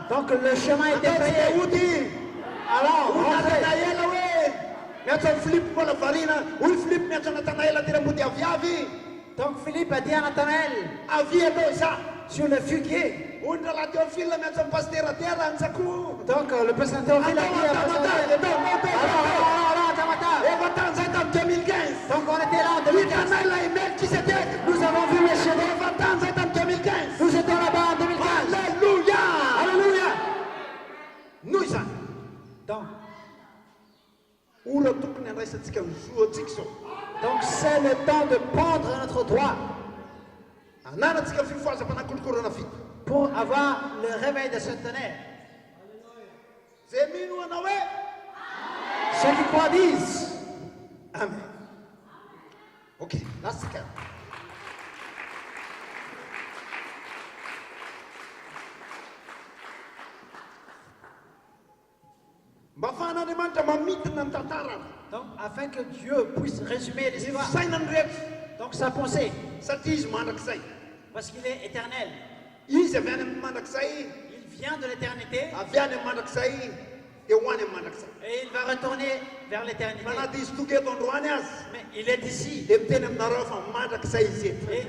Donc le chemin est défrayé. Alors, donc Philippe a dit à Nathanaël, sur le fuguier. Donc le président Théophile a dit à Nathanaël, donc on était là en 2015. Nous avons vu Melchizedek. Nous étions là-bas en 2015. Alléluia. Alléluia. Donc c'est le temps de prendre notre droit pour avoir le réveil de ce tonnerre. Ceux qui croient disent Amen.
Ok, là c'est calme.
Donc, afin que Dieu puisse résumer l'histoire, donc sa pensée, parce qu'il est éternel, il vient de l'éternité et il va retourner vers l'éternité. Mais il est ici et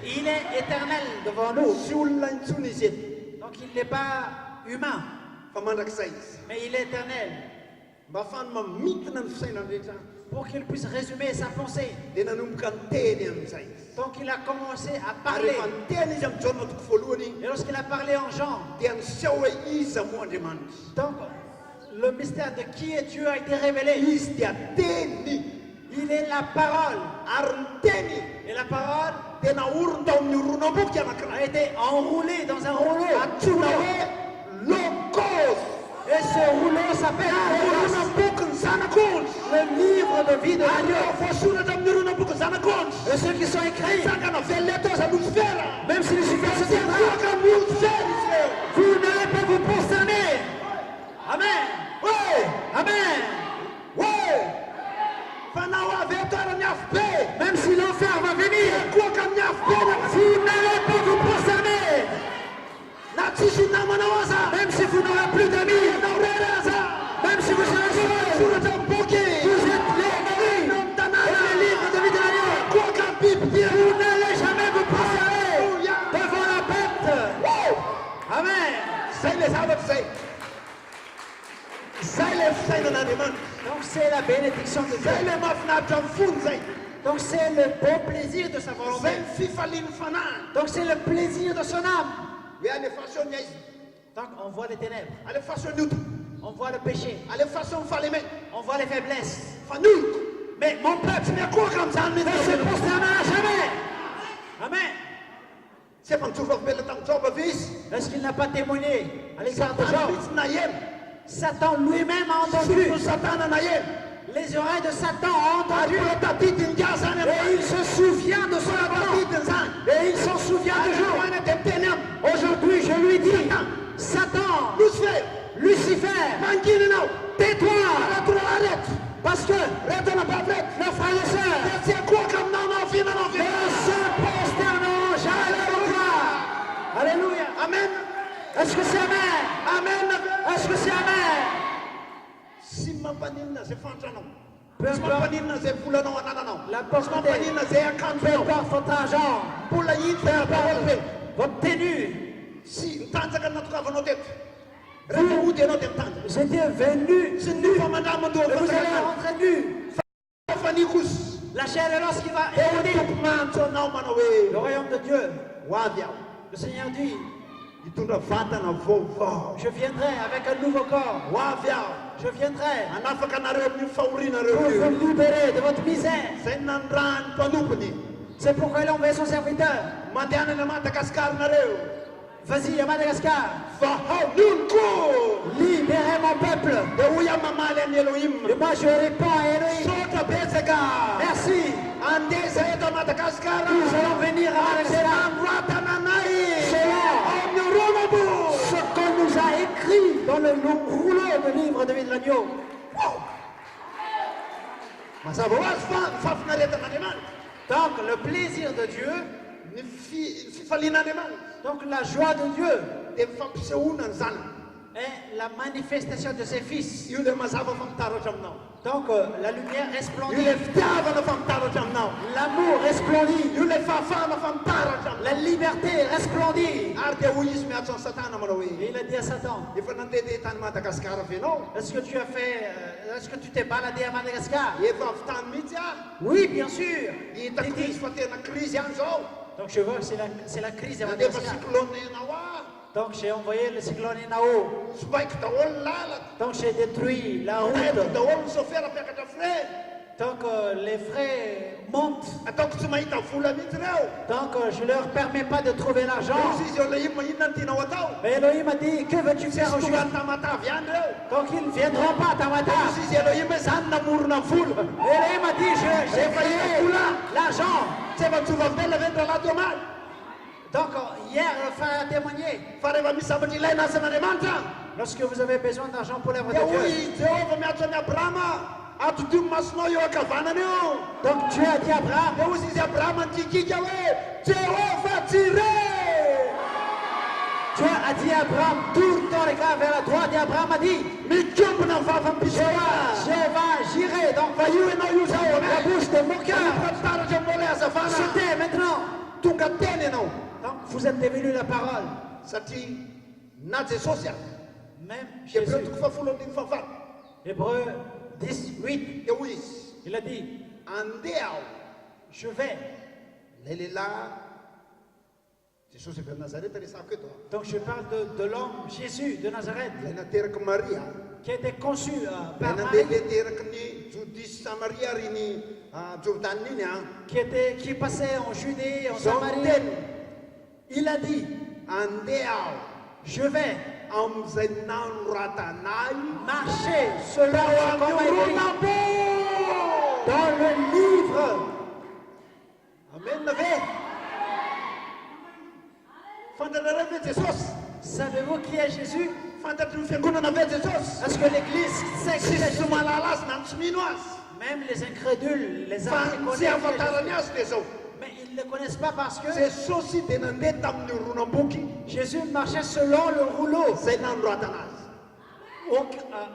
il est éternel devant nous. Donc il n'est pas humain, mais il est éternel. Pour qu'il puisse résumer sa pensée. Donc il a commencé à parler. Et lorsqu'il a parlé en Jean, donc le mystère de qui est Dieu a été révélé. Il est la parole. Et la parole a été enroulée dans un rouleau. Et ce rouleau s'appelle le livre de vie de Dieu. Et ceux qui sont écrits, même si les chiffres se tiendront, vous n'allez pas vous prosterner. Amen. Oui. Amen. Oui. Même si l'enfer va venir, vous n'allez pas vous prosterner. Même si vous n'aurez plus d'amis, même si vous serez seul, vous êtes les livres de vie de Dieu. Vous n'allez jamais vous prosterner devant la bête. Amen. Donc c'est la bénédiction de Dieu. Donc c'est le bon plaisir de sa volonté. Donc c'est le plaisir de son âme. Donc on voit les ténèbres. On voit le péché. On voit les faiblesses. Mais mon peuple ne se prosternera jamais. Amen. Est-ce qu'il n'a pas témoigné à l'égard de Job? Satan lui-même a entendu. Les oreilles de Satan ont entendu. Et il se souvient de son abandon. dit, Satan, Lucifer, tais-toi, parce que nos frères et sœurs ne se prosterneront jamais devant toi. Alléluia.
Amen.
Est-ce que c'est amen?
Amen.
Est-ce que c'est amen?
Si ma panine c'est fantanon.
Peu
Si ma
importe
panine c'est fulano nanano.
la
Si ma
portée,
panine c'est
peu
akanto.
importe votre argent,
Pour la yite faire parole.
votre tenue,
Si tante kan notre avanotet. Remu de notre tante.
j'étais venu
Si nous va madame do
et vous allez rentrer nu.
fanikus.
La chair et l'os qui va éroder
Man so now man
le
away.
royaume de Dieu.
Wadia.
Le Seigneur dit,
Itunda fata na vovo.
je viendrai avec un nouveau corps.
Wadia.
Je viendrai
Anafaka na rew ni faurina
pour
rew.
vous libérer de votre misère.
C'est nandran panupni.
C'est pourquoi il a envoyé son serviteur.
Madiana na Madagascar na rew.
Vas-y à Madagascar,
Nunko.
libérez mon peuple.
De uya mamalen Elohim.
Et moi je réponds à Elohim.
Sota bezega.
Merci.
Ande sayeda Madagascar.
Nous allons venir à Madagascar selon ce qu'on nous a écrit dans le rouleau de livre de vie de l'agneau. Donc le plaisir de Dieu, donc la joie de Dieu est la manifestation de ses fils. Donc la lumière resplendit, l'amour resplendit, la liberté resplendit. Et il a dit à Satan, est-ce que tu as fait, est-ce que tu t'es baladé à Madagascar? Oui, bien sûr. Donc je vois que c'est la crise à Madagascar. Donc j'ai envoyé le cyclone Inao. Donc j'ai détruit la route. Donc les frais montent. Donc je ne leur permets pas de trouver l'argent. Mais Elohim a dit, que veux-tu faire aujourd'hui? Donc ils ne viendront pas à Tamata. Elohim a dit, j'ai payé l'argent. Donc hier le frère a témoigné. Lorsque vous avez besoin d'argent pour l'œuvre de Dieu. Donc Dieu a dit à Abraham. Dieu a dit à Abraham, tourne ton regard vers la droite. Et Abraham a dit, j'irai. Donc la bouche de mon cœur. C'était maintenant. Donc vous êtes devenu la parole. Même Jésus. Hébreu 10, 8. Il a dit, je vais. Donc je parle de l'homme Jésus de Nazareth qui a été conçu par Marie, qui passait en Judée, en Samarie. Il a dit, je vais marcher selon ce qu'on m'a écrit dans le livre.
Amen.
Savez-vous qui est Jésus? Est-ce que l'Église sait qui est Jésus? Même les incrédules, les athées connaissent, mais ils ne le connaissent pas parce que Jésus marchait selon le rouleau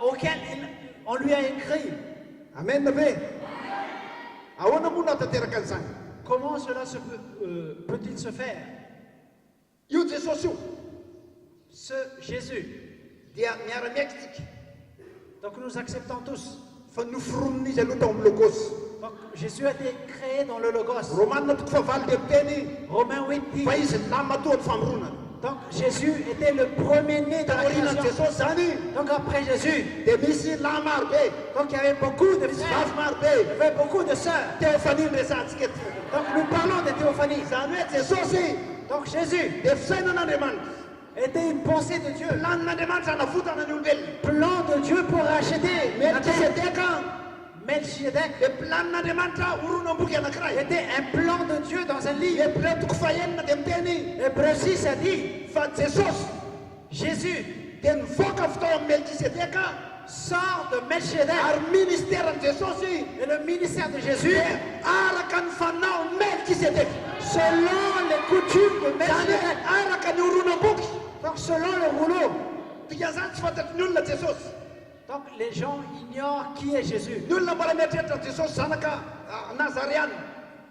auquel on lui a écrit.
Amen.
Comment cela peut-il se faire? Ce Jésus. Donc nous acceptons tous. Donc Jésus a été créé dans le Logos. Romains 8 dit. Donc Jésus était le premier-né de la création. Donc après Jésus, donc il y avait beaucoup de frères, il y avait beaucoup de sœurs. Donc nous parlons de théophanie. Donc Jésus était une pensée de Dieu. Plan de Dieu pour racheter Melchizedek. Était un plan de Dieu dans un livre. Hébreu 6 a dit, Jésus
Den vokaf tao Melchisedeka.
sort de Melchizedek.
Ar ministère de Jésus.
Et le ministère de Jésus,
Arakan fanao Melchisedek.
selon les coutumes de Melchizedek,
Arakan urunabuk.
donc selon le rouleau.
Tiazan fatat nulla Jesus.
Donc les gens ignorent qui est Jésus.
Nulla bala meteta Jesus sanaka Nazarian.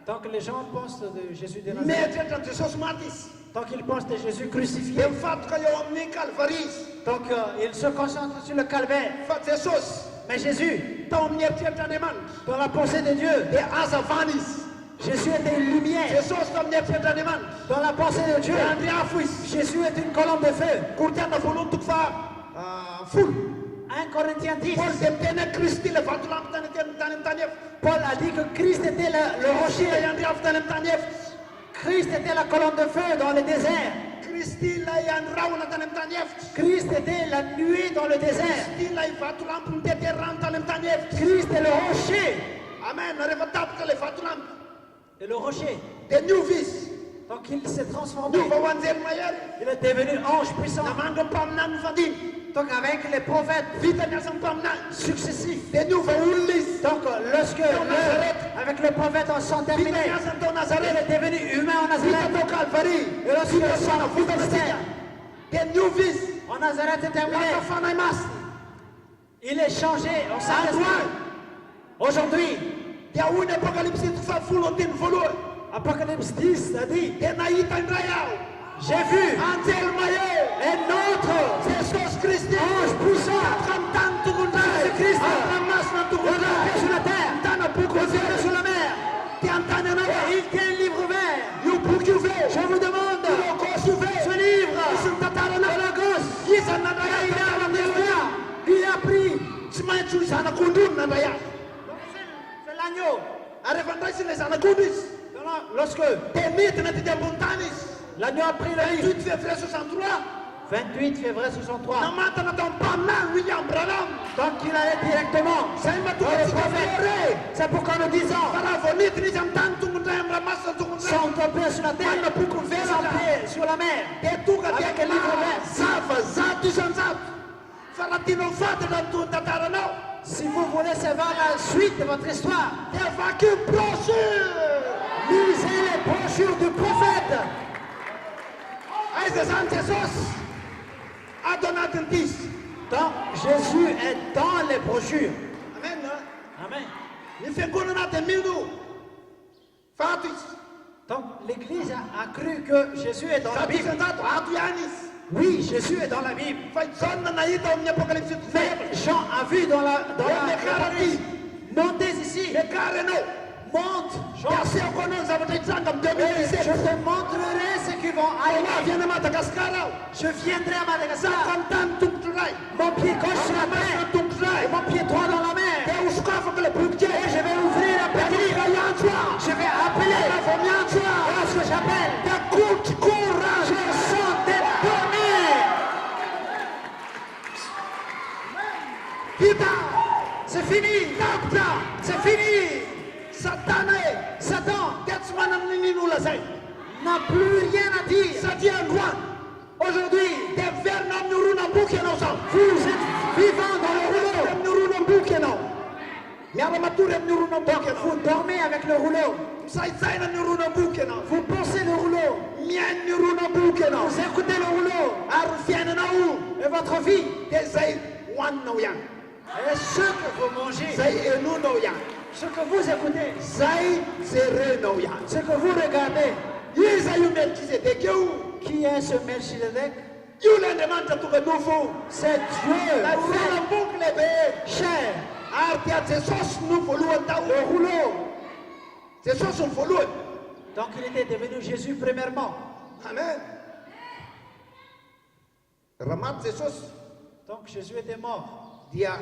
Donc les gens pensent de Jésus de Nazareth.
Meteta Jesus matis.
Donc ils pensent de Jésus crucifié.
Den fat kayo omni Calvaris.
Donc ils se concentrent sur le calvaire.
Fat Jesus.
Mais Jésus,
Tao mierteta neman.
dans la pensée de Dieu,
De azavanis.
Jésus était une lumière.
Jesus tao mierteta neman.
Dans la pensée de Dieu,
De andriafuis.
Jésus est une colonne de feu.
Kurtiana voluntuk fa full.
1 Corinthiens 10.
Paul demtene Christi le fatulam tanem tanef.
Paul a dit que Christ était le rocher.
Andriaf tanem tanef.
Christ était la colonne de feu dans le désert.
Christi la yan rauna tanem tanef.
Christ était la nuée dans le désert.
Christi la fatulam puntete ram tanem tanef.
Christ est le rocher.
Amen. Revatap le fatulam.
Et le rocher.
The new vis.
Donc il s'est transformé.
Nu wanzer mayer.
Il est devenu ange puissant.
Namando pamnan fadin.
Donc avec les prophètes
Vita nyasam pamnan.
successifs.
The new ulis.
Donc lorsque avec le prophète sont
Vita
terminés,
nyasam to
il
Nazareth.
est devenu humain en
Vita
Nazareth.
to Calvary.
Et lorsque son ministère
The new vis.
en Nazareth est terminé,
Laka fanai mas.
il est changé en Saint-Esprit. Aujourd'hui,
Ya une apocalypse tu fa fulontin volo.
Apocalypse 10 a dit,
The naita ndrayao.
j'ai vu
Angel mayer.
un autre
Jesus Christi.
ange puissant
Kantan tukundai.
Jésus-Christ.
Atramas na
pied
tukundai.
sur la terre,
Tana puku
posé sur la mer.
Tiantana na.
Et il tient un livre vert.
You puku ve.
Je vous demande,
Kosu ve.
ce livre,
Isun tatara na.
de la gosse,
Yisa na
il
ndraya.
a alléluia, il a pris.
Simai tu sana kundun na ndraya.
C'est l'agneau.
Arevandai sile sana kundis.
Lorsque
Temit na tijambuntanis.
l'agneau a pris le livre,
28 février 63.
28 février 63,
Namata na ton pamna William Branham.
donc il allait directement
Saima tu
dans le
kasi
prophète.
kafere.
C'est pourquoi nous disons,
Para vonit ni jam tan tukundai mramasa tukundai.
sans ton pied sur la terre,
Mana puku ve
sans
na.
pied sur la mer.
Tetuka
Avec
dia
un livre
kena
vert.
Zava zatu sanzat. Faratino fata dan tu tatara no.
Si vous voulez savoir la suite de votre histoire,
Te vacuum brochure.
lisez les brochures du prophète.
Ai de San Jesus. Adonatentis.
Donc Jésus est dans les brochures.
Amen.
Amen.
Ni fengona na te minu. Fatis.
Donc l'Église a cru que Jésus est dans la
Zatu
Bible.
sanzat atu yanis.
Oui, Jésus est dans la Bible.
Fai zonna na ita omni apocalypse
Mais Jean a vu dans la
carati.
montez ici,
Le careno.
monte. Jean,
Ya se kono zavate zangam
je
2017.
te montrerai ce qui vont
Ona
aller.
viene Madagascar.
Je viendrai à Madagascar.
Zakantan tukturai.
Mon pied gauche sur la terre et mon pied droit dans la mer.
Te uskafa kele brukje.
Et je vais ouvrir la petite. Je vais appeler. Et lorsque j'appelle, je sens des tonnerres. C'est fini. C'est fini. Satan n'a plus rien à dire. Aujourd'hui, vous êtes vivants dans le rouleau. Donc vous dormez avec le rouleau. Vous pensez le rouleau. Vous écoutez le rouleau. Et votre vie. Et ce que vous mangez. Ce que vous écoutez. Ce que vous regardez. Qui est ce Melchizedek? C'est Dieu. Cher. Le rouleau. Donc il était devenu Jésus premièrement.
Amen. Ramat Jesus
Donc Jésus était mort.
dia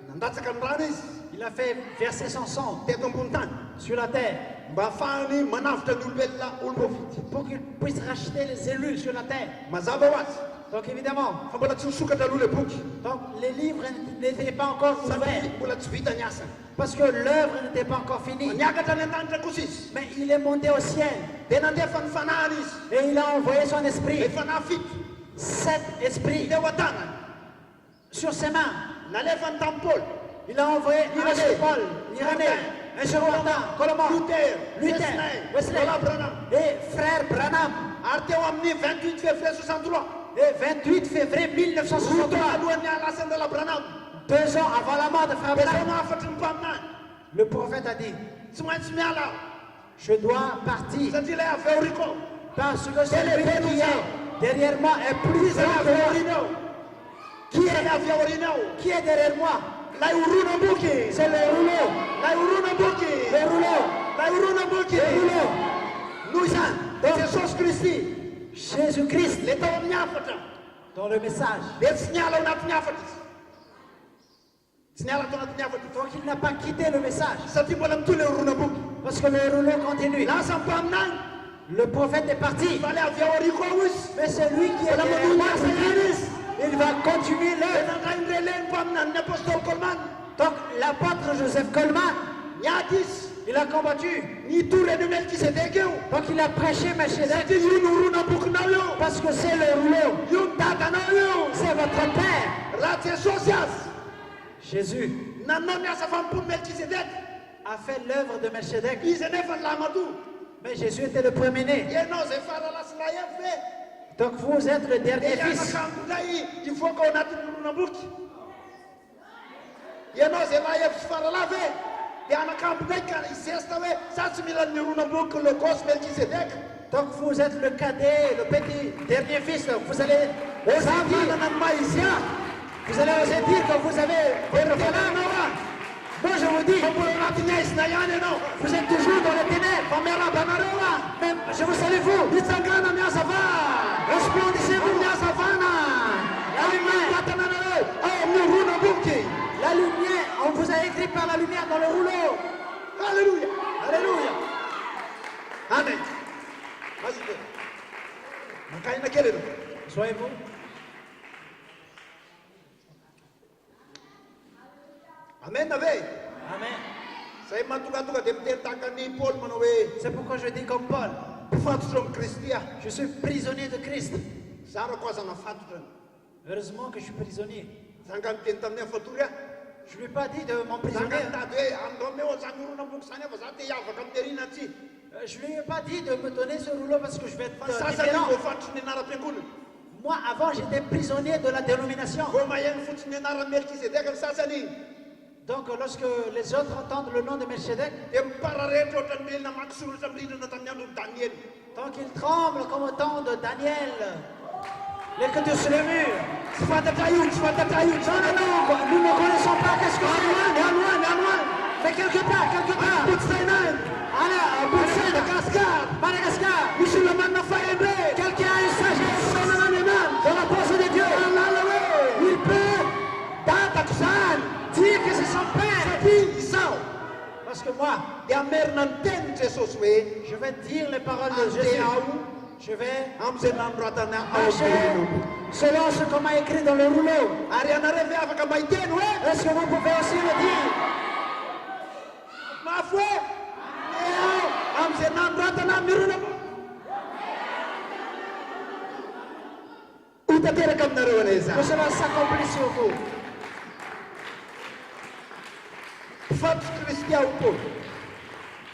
nandatsakan ranis
Il a fait verser son sang
teto puntan
sur la terre
mba fani manafta dulbella ulbofit
pour qu'il puisse racheter les cellules sur la terre.
mazaba wat
Donc évidemment,
fambala tsusukata lule buki
donc les livres n'étaient pas encore
sabi
ouverts
bula tsvita nyasa
parce que l'œuvre n'était pas encore finie.
nyakata nentanta kusis
Mais il est monté au ciel
denande fan fananis
et il a envoyé son esprit.
e fanafit
7 esprits sur ses mains. Il a envoyé un sur Paul, Irénée, un sur Martin, Colomban, Luther, Wesley et frère Branham. Et 28 février 1963, 2 ans avant la mort de frère Branham, le prophète a dit, je dois partir parce que celui qui est derrière moi est plus grand que moi. Qui est derrière moi? C'est le rouleau. Le rouleau. Nous sommes Jésus-Christ dans le message. Donc il n'a pas quitté le message. Parce que le rouleau continue. Le prophète est parti. Mais c'est lui qui est derrière moi. Il va continuer l'œuvre. Donc l'apôtre Joseph Coleman, il a combattu. Donc il a prêché Melchizedek. Parce que c'est le rouleau. C'est votre père. Jésus a fait l'œuvre de Melchizedek. Mais Jésus était le premier-né. Donc vous êtes le dernier fils. Donc vous êtes le cadet, le petit dernier fils. Vous allez oser dire que vous avez des référents. Moi je vous dis, vous êtes toujours dans les ténèbres. Même, je vous salue vous. Resplendissez-vous. La lumière, on vous a écrit par la lumière dans le rouleau.
Alléluia.
Alléluia.
Amen.
Soyez-vous.
Amen.
Amen. C'est pourquoi je dis comme Paul, je suis prisonnier de Christ. Heureusement que je suis prisonnier. Je ne lui ai pas dit de m'emprisonner. Je ne lui ai pas dit de me donner ce rouleau parce que je vais être différent. Moi, avant, j'étais prisonnier de la dénomination. Donc, lorsque les autres entendent le nom de Melchizedek, donc ils tremblent comme au temps de Daniel. L'écriture sur le mur. Non, nous ne connaissons pas qu'est-ce que c'est. Mais quelque part. Allez, à Madagascar. Quelqu'un a une sagesse dans la pensée de Dieu. Il peut dire que c'est son père. Parce que moi, je vais dire les paroles de Jésus. Je vais marcher selon ce qu'on m'a écrit dans le rouleau. Est-ce que vous pouvez aussi le dire?
Ma foi,
que cela s'accomplisse sur vous.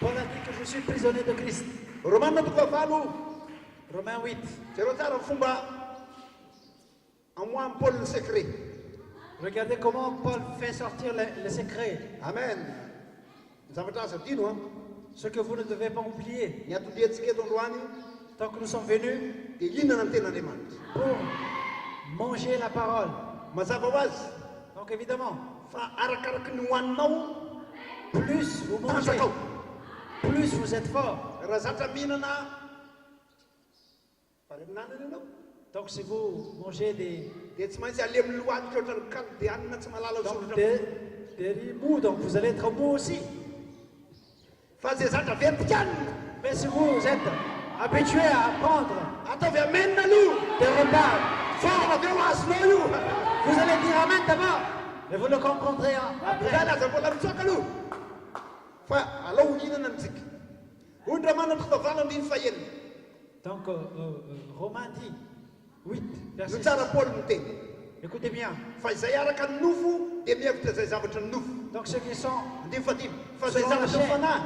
Paul a dit que je suis prisonnier de Christ. Romains 8. Regardez comment Paul fait sortir les secrets.
Amen.
Ce que vous ne devez pas oublier. Tant que nous sommes venus pour manger la parole. Donc évidemment, plus vous mangez, plus vous êtes fort. Donc si vous mangez des riz, donc vous allez être mou aussi. Mais si vous êtes habitué à prendre des repas forts, vous allez dire Amen d'abord, mais vous le comprendrez après. Donc Romain dit 8, verset
No
6.
tsara Paul miteny.
Écoutez bien.
Fa izay araka ny nofo dia mihevitra zay zavatra ny nofo.
Donc ceux qui sont
Andimy fadimy. Fa zay
selon la
zavatra
chair.
mifanahy.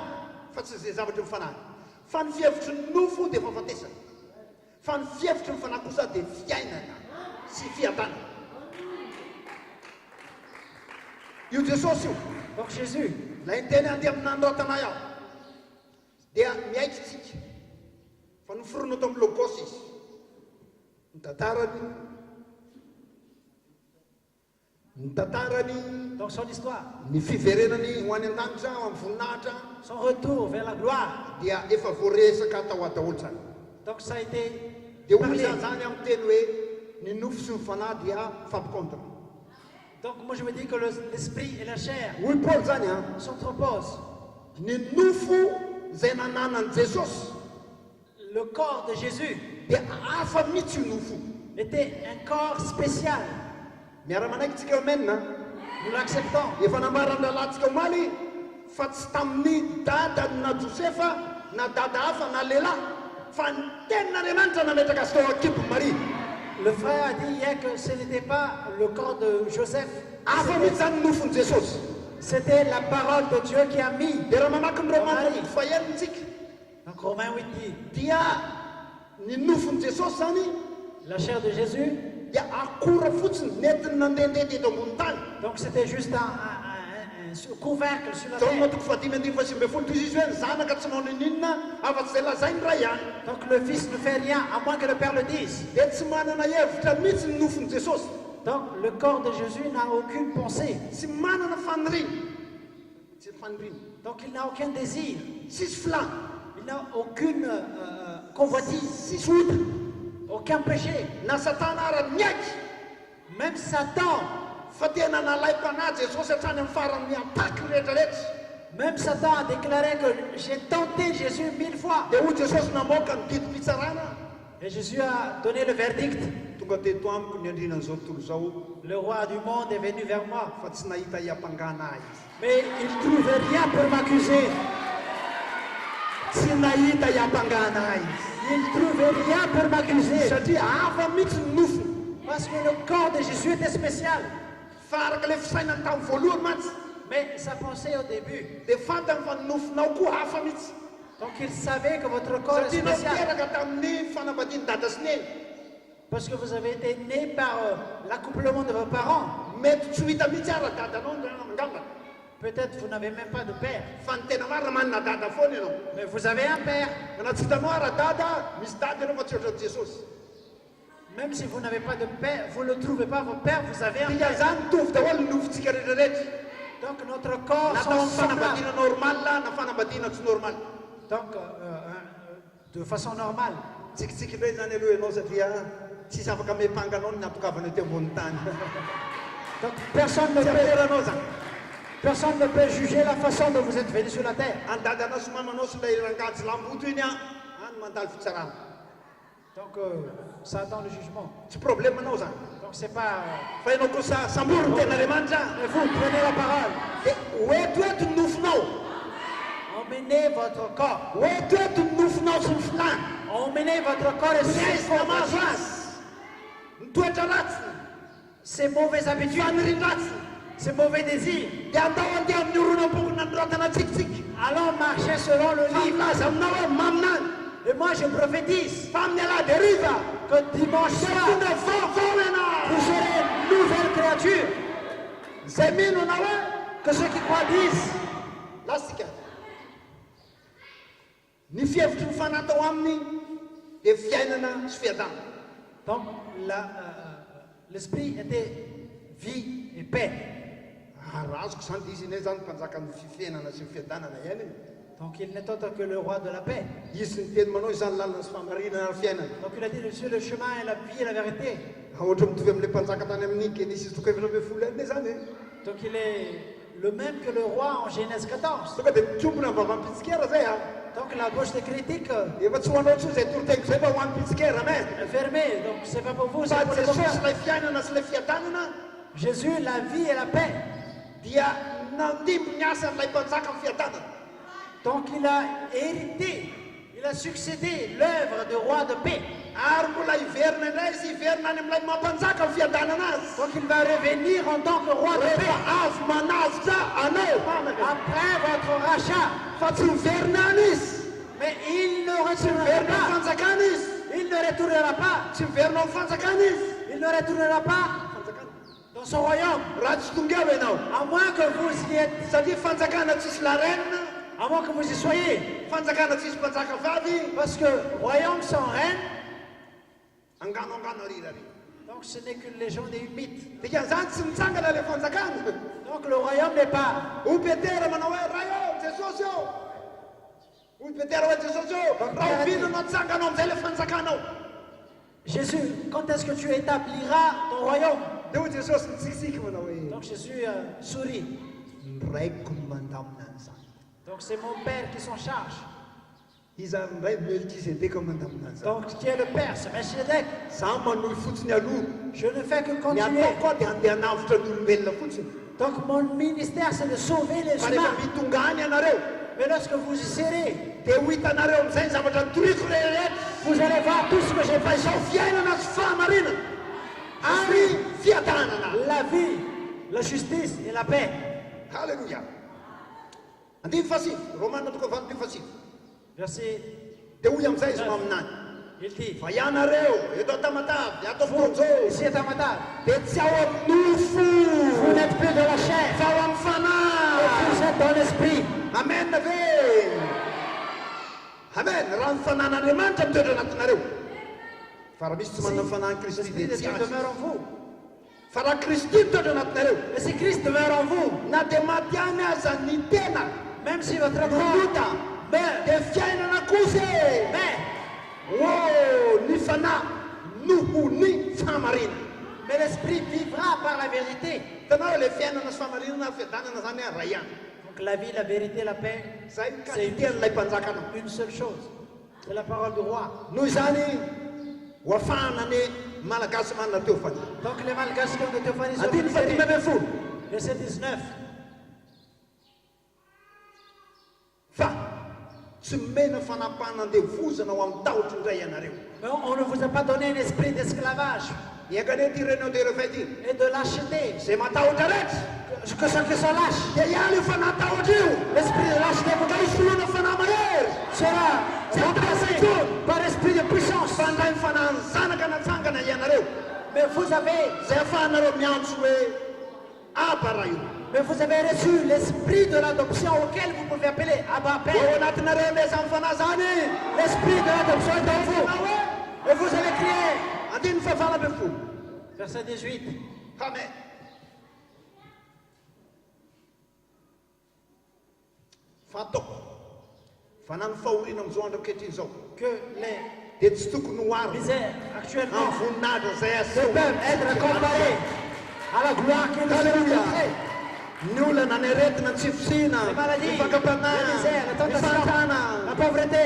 Fa tsy zay zavatra mifanahy. Fa ny fihevitry ny nofo dia fahafatesana. Fa ny fihevitry ny fanahy kosa dia fiainana sy fiadanana. Io Jesosy io.
Donc Jésus,
Lay ny teny andeha amin'andro tanà iaho dia miaiky tsika. Fa noforono ato amin'ny logos izy. Ny tantarany
donc son histoire,
ny fiverenany ho any an-danitra ho amin'ny voninahitra
son retour vers la gloire.
dia efa voaresaka tao adaholy tsara.
Donc ça a été
Dia
parlé.
hoy zany amin'ny teny hoe ny nofo sy ny fanahy dia fampikontana.
Donc moi je me dis que l'esprit et la chair
Hoy Paul zany a
s'entreposent.
ny nofo zay nananan'i Jesosy
Le corps de Jésus
dia hafa mihitsy io nofo.
était un corps spécial.
Miara-manaiky tsika amena.
Nous l'acceptons.
Efa nambaran-dralantsika omaly fa tsy tamin'ny dada na Josefa na dada hafa na lehilahy fa ny tenin'Andriamanitra nametraka azy tao an-kibo Marie.
Le frère a dit hier que ce n'était pas le corps de Joseph.
Hafa mihitsy zany nofony Jesosy.
C'était la parole de Dieu qui a mis.
Dia raha mamaky ny Romains fahelintsika
Donc Romains 8 dit,
dia ny nofony Jesosy zany
la chair de Jésus.
dia akora fotsiny netiny nandehandeha teto ambony tany.
Donc c'était juste un couvercle sur la
Zao
terre.
matoko fadimy andimy fasiby ambin'ny folo toy izy hoe ny zanaka tsy manao ninona afa-tsy zay lazainy ray ihany.
Donc le fils ne fait rien à moins que le père le dise.
Dia tsy manana hevitra mihitsy ny nofony Jesosy.
Donc le corps de Jésus n'a aucune pensée.
Tsy manana faniriny. Tsy faniriny.
Donc il n'a aucun désir.
Tsisy filany.
Il n'a aucune convoitise.
Tsisy ota.
Aucun péché.
Na Satana ara miaiky.
Même Satan.
Fa tena nalaim-panahy Jesosy hatrany amin'ny farany miataky ny rehetrarehetra.
Même Satan a déclaré que j'ai tenté Jésus 1000 fois.
Dia hoy Jesosy namoaka ny didim-pitsarana.
Et Jésus a donné le verdict.
Tonga teto amiko ny andrinan'izao tontolo zao.
Le roi du monde est venu vers moi.
Fa tsy nahita hiampangana ahy izy.
Mais il ne trouvait rien pour m'accuser.
Tsy nahita hiampangana ahy izy.
Il ne trouvait rien pour m'accuser.
Satria hafa mihitsy ny nofony.
Parce que le corps de Jésus était spécial.
Fa araka le fisainany tamin'ny voalohany mantsy.
Mais sa pensée au début.
Dia fantany fa ny nofonao koa hafa mihitsy.
Donc il savait que votre corps est
Satria nao
spécial.
teraka tamin'ny fanambadiany dada sy neny.
Parce que vous avez été né par l'accouplement de vos parents.
Mety tsy ho hita mihitsy ara dadanao ngamba.
Peut-être vous n'avez même pas de père.
Fa ny tena marina manana dada foana ianao.
Mais vous avez un père.
Mana tsy hitanao ara dada misy dada ianao fa tsy ohatran'i Jesosy.
Même si vous n'avez pas de père, vous ne trouvez pas votre père, vous avez un
Dia
père.
zany mitovy daholo ny nofontsika rehetrarehetra.
Donc notre corps
Na
sont
tao amin'ny
semblables.
fanambadiana normal na fanambadiana tsy normal.
Donc de façon normale.
Tsikitsiky indray zany aloha ianao satria tsisy afaka mepanga anao ny natokavana teo ambony tany.
Donc personne ne peut juger la façon dont vous êtes venu sur la terre.
Any dadanao sy mamanao sy lay rangady lamboto iny any mandalo fitsarana.
Donc ça attend le jugement.
Tsy problème anao zany.
Donc c'est pas...
Fa ianao kosa samborony ten'Andriamanitra.
Mais vous prenez la parole.
Dia oetoeto ny nofonao.
Emmenez votre corps.
Oetoeto ny nofonao sy ny filany.
Emmenez votre corps et
Miaisy na mahazo
ses
azy. Ny toetra ratsiny.
ces mauvaises habitudes,
Faniriny ratsiny.
ces mauvais désirs.
Dia andao andeha amin'ny oronan-pokona androtana tsikitsiky.
Allons marcher selon le livre.
Famlaza aminao hoe maminany.
Et moi je prophétise
Fa amin'ny aladeriva.
que dimanche soir,
Fomba vaovao ianao.
vous serez une nouvelle créature.
Zay mino anao hoe
Que ceux qui croient disent.
lasika. Ny fihevitry ny fanatao aminy dia fiainana sy fiadanana.
Donc l'esprit était vie et paix.
Razoko zany dia izy inay zany mpanjaka ny fiainana sy ny fiadanana ihany iny.
Donc il n'est autre que le roi de la paix.
Izy ny teny manao izany lalina sy famarinana ny fiainana.
Donc il a dit, je suis le chemin et la vie et la vérité.
Ohatra mitovy amin'ilay mpanjaka tany amin'ny Genesis toko efatra ambin'ny folo enina zany.
Donc il est le même que le roi en Genèse 14.
Tonga dia mitsombona vavampitsikera zay a.
Donc la bouche des critiques
Efa tsy ho anao tsoa zay torotego zay fa ho an'ny pitsikera me.
est fermée. Donc c'est pas pour vous, c'est
Fa
pour les
Jesosy
pauvres.
ilay fiainana sy ilay fiadanana
Jésus, la vie et la paix.
dia nandimby ny asan'ilay mpanjaka amin'ny fiadanana.
Donc il a hérité Il a succédé l'œuvre de roi de paix. Donc il va revenir en tant que roi de paix. Après votre rachat. Mais il ne retournera pas. Il ne retournera pas. Il ne retournera pas dans son royaume. À moins que vous y êtes. À moins que vous y soyez. Parce que royaume sans reine. Donc ce n'est que les gens des mythes. Donc le royaume n'est pas. Jésus, quand est-ce que tu établiras ton royaume? Donc Jésus sourit. Donc c'est mon Père qui s'en charge. Donc qui est le Père, c'est Melchizedek. Je ne fais que continuer. Donc mon ministère c'est de sauver les humains. Mais lorsque vous y serez, vous allez voir tout ce que j'ai fait. La vie, la justice et la paix.
Alléluia.
Verset
9.
il dit,
vous ici à ma table,
vous n'êtes plus de la chair, vous êtes dans l'esprit.
Amen. Amen.
L'esprit de Dieu demeure en vous.
Et
si Christ demeure en vous, même si votre corps meurt, mais l'esprit vivra par la vérité. Donc la vie, la vérité, la paix, c'est une seule chose. C'est la parole du roi. Donc les Malgaches de Théophanie sont ministérés. Verset 19. Mais on ne vous a pas donné un esprit d'esclavage et de lâcheté. Que ceux qui sont lâches. L'esprit de lâcheté sera remplacé par l'esprit de puissance. Mais vous avez reçu l'esprit de l'adoption auquel vous pouvez appeler Abba Père. L'esprit de l'adoption est en vous. Et vous allez crier. Verset 18.
Amen.
Que les misères actuellement ne peuvent être comparées à la gloire qui nous est montrée. Les maladies, la misère, la tentation, la pauvreté,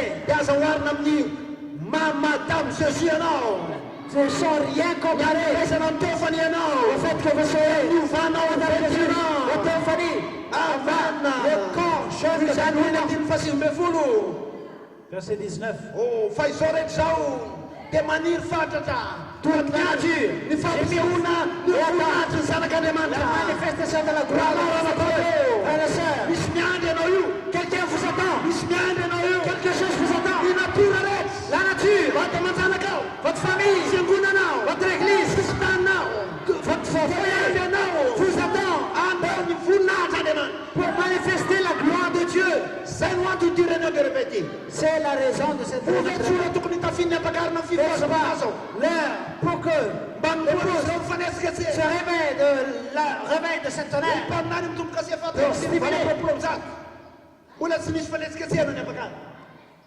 ne sont rien comparés au fait que vous soyez le théophanie, le corps jeune de verset 19. Toute la nature, la manifestation de la gloire frères et sœurs. Quelqu'un vous attend. Quelque chose vous attend. La nature, votre famille, votre église, votre foyer vous attend pour manifester la gloire de Dieu. C'est la raison de cette l'heure pour que ce réveil de cette tonnerre pour stimuler.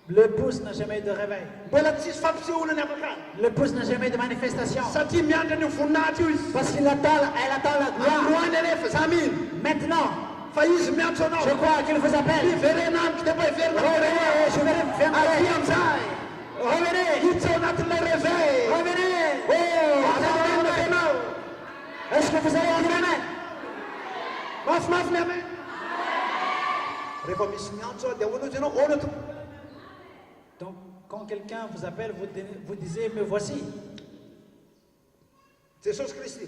L'épouse n'a jamais eu de réveil. L'épouse n'a jamais eu de manifestation. Parce qu'elle attend la gloire. Maintenant, je crois qu'il vous appelle. Revenez, je vais revenez. Revenez. Est-ce que vous allez en Donc, quand quelqu'un vous appelle, vous disiez, me voici.
Jesus Christ.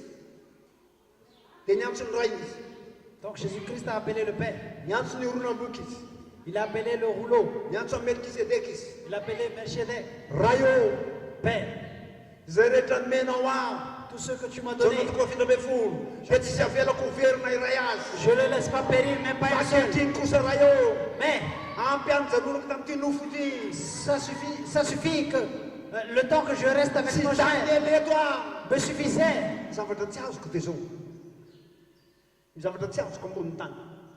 Donc Jésus-Christ a appelé le Père.
Nyantsuni runambukis.
Il a appelé le rouleau.
Nyantso Melkisedekis.
Il a appelé Melchizedek.
Rayo.
Père.
Zeretan menawa.
Tout ce que tu m'as donné,
Je
je ne le laisse pas périr, même pas un seul. Mais ça suffit que le temps que je reste avec mon frère me suffisait.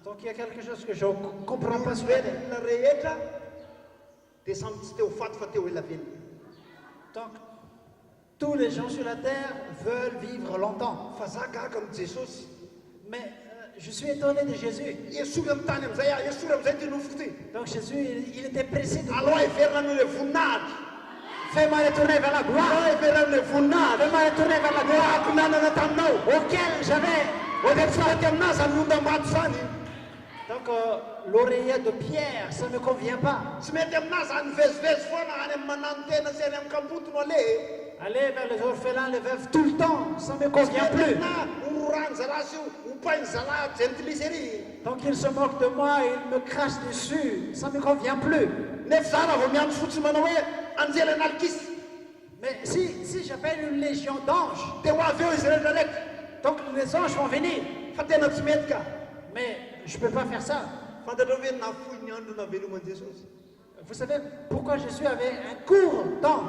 Donc il y a quelque chose que je ne comprends pas sur elle. Donc tous les gens sur la terre veulent vivre longtemps. Mais je suis étonné de Jésus. Donc Jésus, il était pressé de fais-moi retourner vers la gloire. Fais-moi retourner vers la gloire auquel j'avais. Donc l'oreiller de Pierre, ça ne me convient pas. Aller vers les orphelins, les veuves tout le temps, ça ne me convient plus. Donc ils se moquent de moi, ils me crachent dessus, ça ne me convient plus. Mais si j'appelle une légion d'anges, donc les anges vont venir. Mais je ne peux pas faire ça. Vous savez pourquoi Jésus avait un court temps?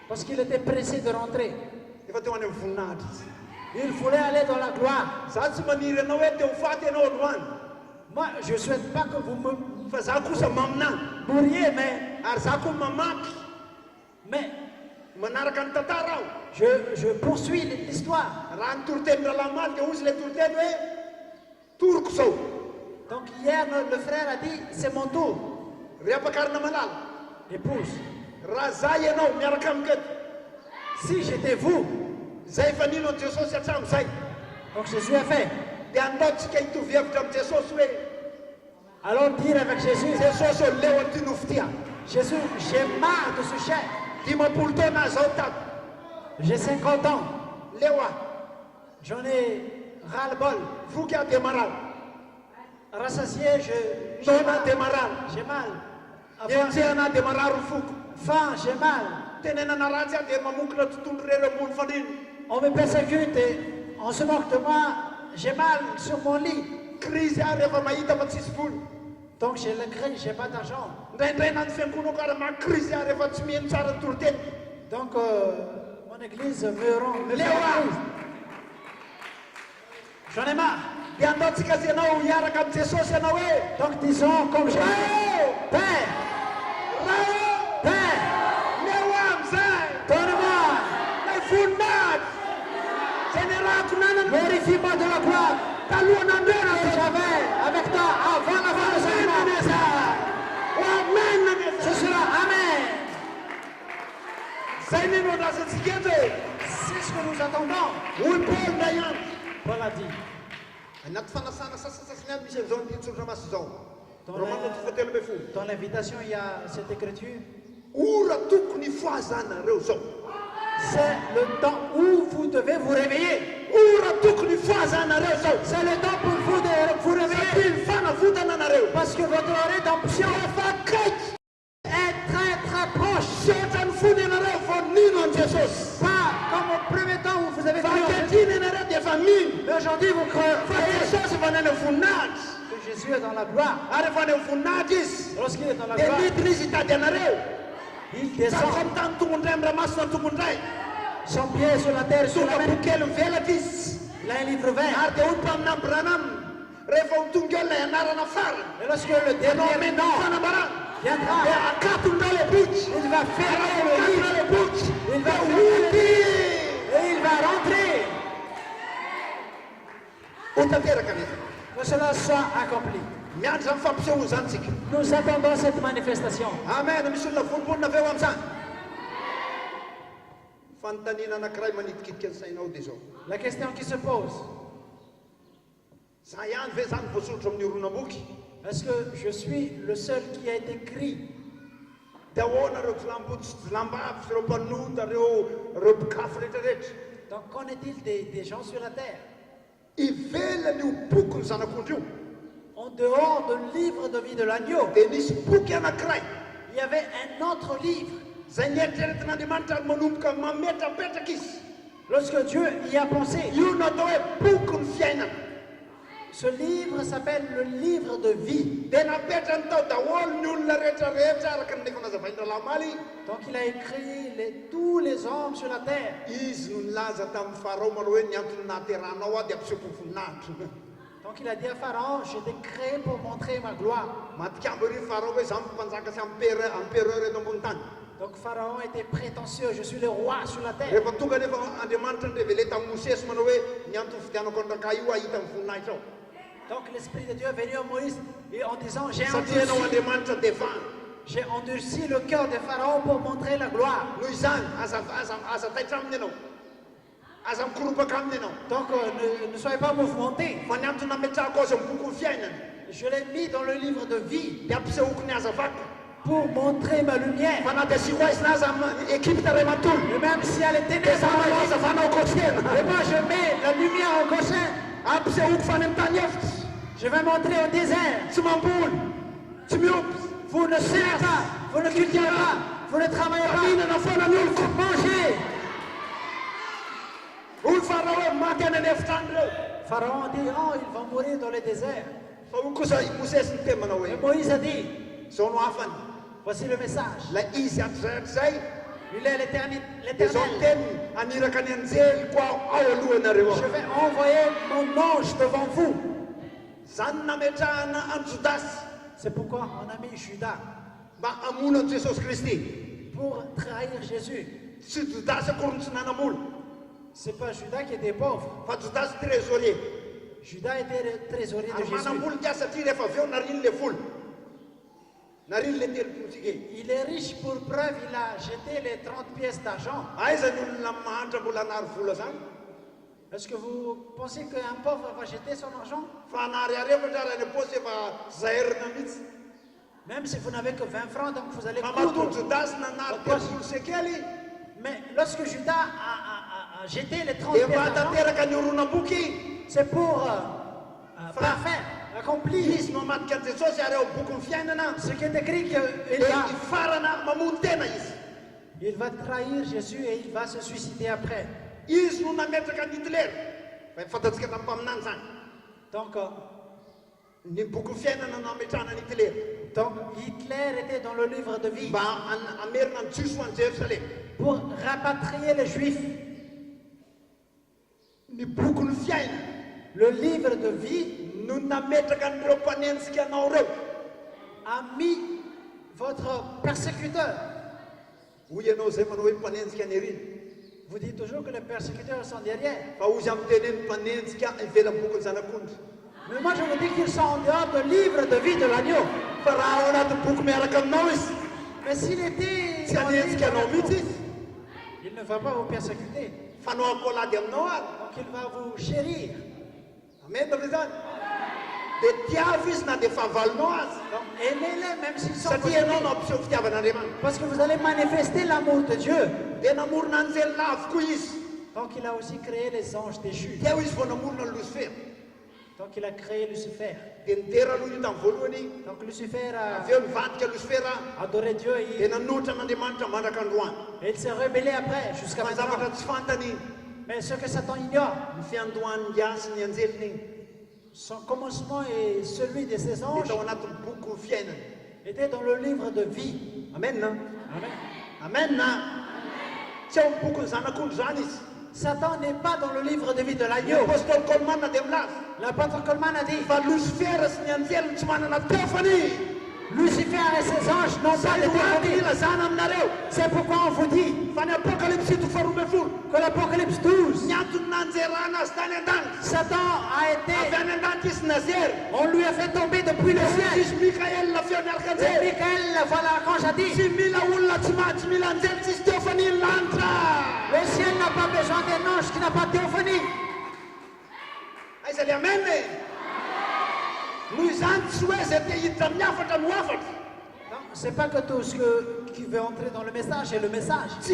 Parce qu'il était pressé de rentrer. Il voulait aller dans la gloire. Moi, je ne souhaite pas que vous me mouriez, mais je poursuis l'histoire. Donc hier, le frère a dit, c'est mon tour. Épouse. Si j'étais vous, donc Jésus a fait. Alors dire avec Jésus, Jésus, j'ai marre de ce chef. J'ai 50 ans. J'en ai ras-le-bol. Rassasié, j'ai mal. Faim, j'ai mal. On me persécute et on se moque de moi. J'ai mal sur mon lit. Donc j'ai le cri, j'ai pas d'argent. Donc mon église me rend. J'en ai marre. Donc disons comme je Père, donne-moi, glorifie-moi de la gloire que j'avais avec toi avant la fin de ce monde. Ce sera Amen. C'est ce que nous attendons. Paul a dit. Dans l'invitation, il y a cette écriture. C'est le temps où vous devez vous réveiller. C'est le temps pour vous de vous réveiller. Parce que votre rédemption est très très proche. Pas comme au premier temps où vous avez cru. Mais aujourd'hui vous croyez que Jésus est dans la gloire. Lorsqu'il est dans la gloire, il descend. Son pied sur la terre, sur la mer. Il a un livre vert. Et lorsque le dernier temps viendra, il va fermer le livre. Il va fermer et il va rentrer. Que cela soit accompli. Nous attendons cette manifestation.
Amen.
La question qui se pose, est-ce que je suis le seul qui a été écrit Donc qu'en est-il des gens sur la terre? En dehors du livre de vie de l'agneau, il y avait un autre livre. Lorsque Dieu y a pensé, ce livre s'appelle le livre de vie. Donc il a écrit tous les hommes sur la terre. Donc il a dit à Pharaon, je t'ai créé pour montrer ma gloire. Donc Pharaon était prétentieux, je suis le roi sur la terre. Donc l'Esprit de Dieu est venu à Moïse et en disant, j'ai endurci le cœur de Pharaon pour montrer la gloire. Donc ne soyez pas mouvementés. Je l'ai mis dans le livre de vie pour montrer ma lumière. Et même si elle est ténèbreuse, et moi je mets la lumière au Goshen. Je vais montrer au désert. Vous ne servez pas, vous ne cultivez pas, vous ne travaillez pas, vous mangez. Pharaon dit, oh, il va mourir dans le désert. Et Moïse a dit, voici le message. Il est l'Éternel. Je vais envoyer mon ange devant vous. C'est pourquoi on a mis Judas pour trahir Jésus. C'est pas Judas qui était pauvre. Judas était le trésorier de Jésus. Il est riche pour preuve, il a jeté les 30 pièces d'argent. Est-ce que vous pensez qu'un pauvre va jeter son argent? Même si vous n'avez que 20 francs, donc vous allez coudre. Mais lorsque Judas a jeté les 30 pièces d'argent, c'est pour parfaire, accomplir ce qui est écrit qu'il va trahir Jésus et il va se suicider après. Donc Hitler était dans le livre de vie pour rapatrier les Juifs. Le livre de vie a mis votre persécuteur. Vous dites toujours que les persécuteurs sont derrière. Mais moi je vous dis qu'ils sont en dehors du livre de vie de l'agneau. Mais s'il était dans le livre de l'agneau, il ne va pas vous persécuter. Donc il va vous chérir. Amen. Donc aimez-les même s'ils sont parce que vous allez manifester l'amour de Dieu. Donc il a aussi créé les anges déchus. Donc il a créé Lucifer. Donc Lucifer a adoré Dieu et il s'est rebellé après jusqu'à maintenant. Mais ce que Satan ignore, son commencement et celui de ses anges était dans le livre de vie. Amen. Amen. Satan n'est pas dans le livre de vie de l'agneau. L'apôtre Coleman a dit, Lucifer et ses anges n'ont pas de théophanie. C'est pourquoi on vous dit que l'Apocalypse 12, Satan a été, on lui a fait tomber depuis le ciel. Et Michael, voilà l'archange a dit, le ciel n'a pas besoin d'un ange qui n'a pas de théophanie. c'est pas que tout ce qui veut entrer dans le message est le message. Ce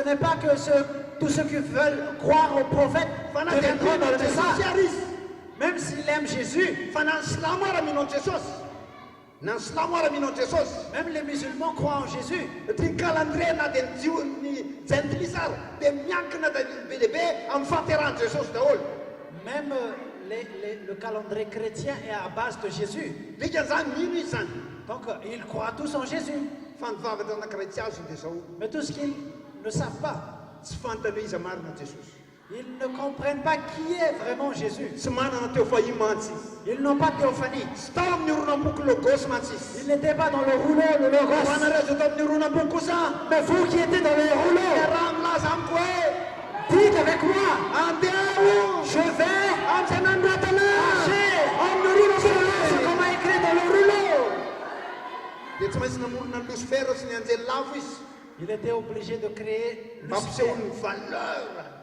n'est pas que tous ceux qui veulent croire au prophète deviendront dans le message. Même s'ils aiment Jésus. Même les musulmans croient en Jésus. Même le calendrier chrétien est à base de Jésus. Donc ils croient tous en Jésus. Mais tout ce qu'ils ne savent pas, ils ne comprennent pas qui est vraiment Jésus. Ils n'ont pas de théophanie. Ils n'étaient pas dans le rouleau, le logos. Mais vous qui étiez dans le rouleau, dites avec moi, je vais marcher en nourrir ce qu'on m'a écrit dans le rouleau. Il était obligé de créer Lucifer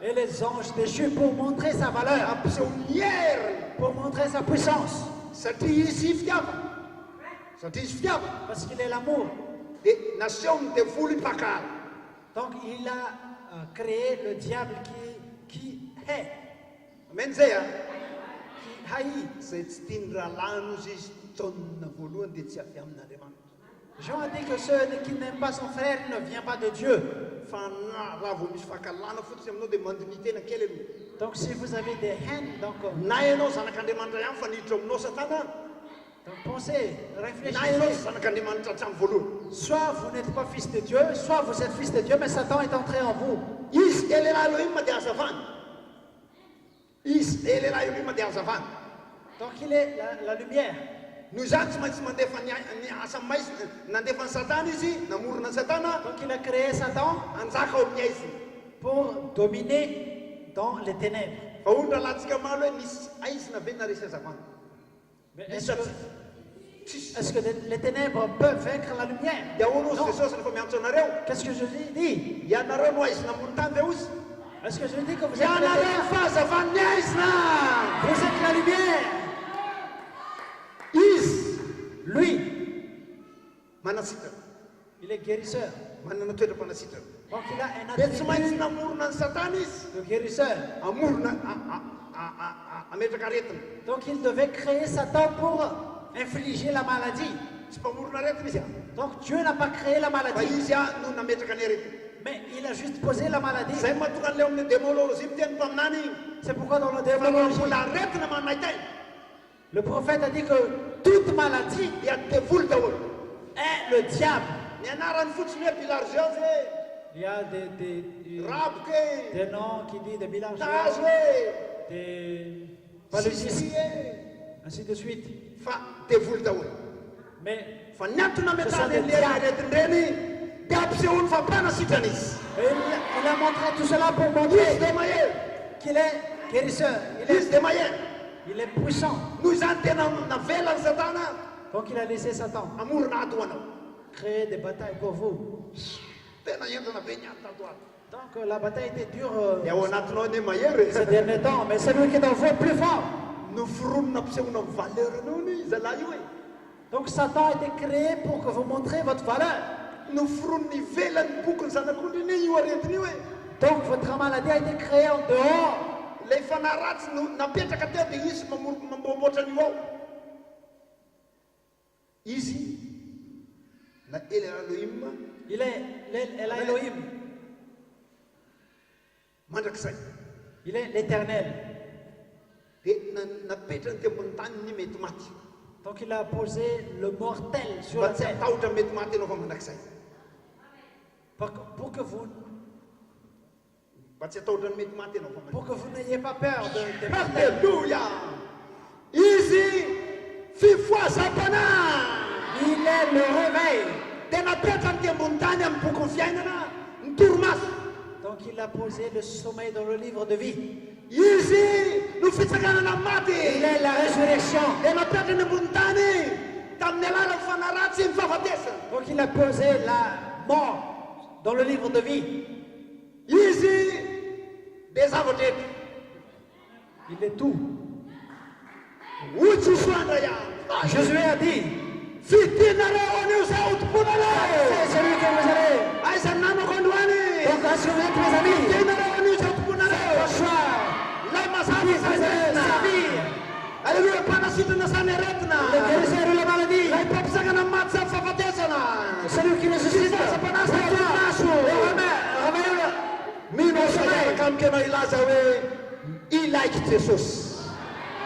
et les anges déchus pour montrer sa valeur, pour montrer sa puissance. Parce qu'il est l'amour. Donc il a créé le diable qui hait, qui haït. Jean a dit que ceux qui n'aiment pas son frère ne viennent pas de Dieu. Donc si vous avez des haines, donc pensez, réfléchissez. Soit vous n'êtes pas fils de Dieu, soit vous êtes fils de Dieu, mais Satan est entré en vous. Donc il est la lumière. Donc il a créé Satan pour dominer dans les ténèbres. Mais est-ce que les ténèbres peuvent vaincre la lumière? Qu'est-ce que je dis? Est-ce que je dis que vous êtes la lumière? Vous êtes la lumière. Lui, il est guérisseur. Donc il a un attribut de guérisseur. Donc il devait créer Satan pour infliger la maladie. Donc Dieu n'a pas créé la maladie, mais il a juste posé la maladie. C'est pourquoi dans le démologie, le prophète a dit que toute maladie est le diable. Il y a des noms qui disent des villages, des paludistes, ainsi de suite. Mais ce sont des diables. Il a montré tout cela pour montrer qu'il est guérisseur. Il est puissant. Donc il a laissé Satan créer des batailles pour vous. Donc la bataille était dure ces derniers temps, mais celui qui est en vous est plus fort. Donc Satan a été créé pour que vous montrez votre valeur. Donc votre maladie a été créée en dehors. Il est l'Elohim. Il est l'éternel. Donc il a posé le mortel sur la terre. Pour que vous n'ayez pas peur de
Alléluia. Ici, fifwa sapana.
Il est le réveil. Donc il a posé le sommeil dans le livre de vie. Il est la résurrection. Donc il a posé la mort dans le livre de vie. Il est tout. Jésus a dit,
c'est celui que vous allez. Donc, à surveiller mes amis. C'est votre choix. Qui vous allez servir.
Alléluia, le
guérisseur de la maladie. Celui qui ressuscite.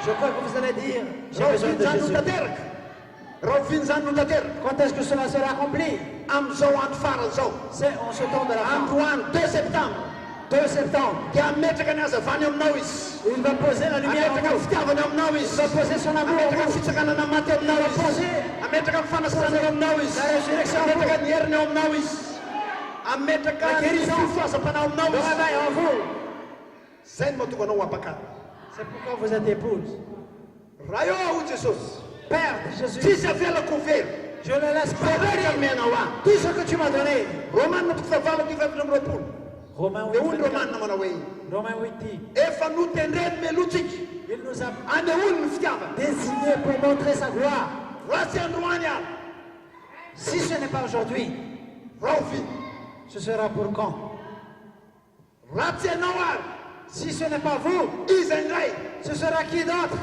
Je crois que vous allez dire, j'ai besoin de Jésus. Quand est-ce que cela sera accompli? On se tourne de la fin. 2 septembre. 2 septembre. Il va poser la lumière en vous. Il va poser son amour en vous. Il va poser la résurrection en vous. La guérison, le réveil en vous. C'est pourquoi vous êtes épouse. Père Jésus,
Si je fais le couvert,
je le laisse parler tout ce que tu m'as donné. Romains 8 dit, il nous a désignés pour montrer sa gloire. Si ce n'est pas aujourd'hui, ce sera pour quand? Si ce n'est pas vous, ce sera qui d'autre?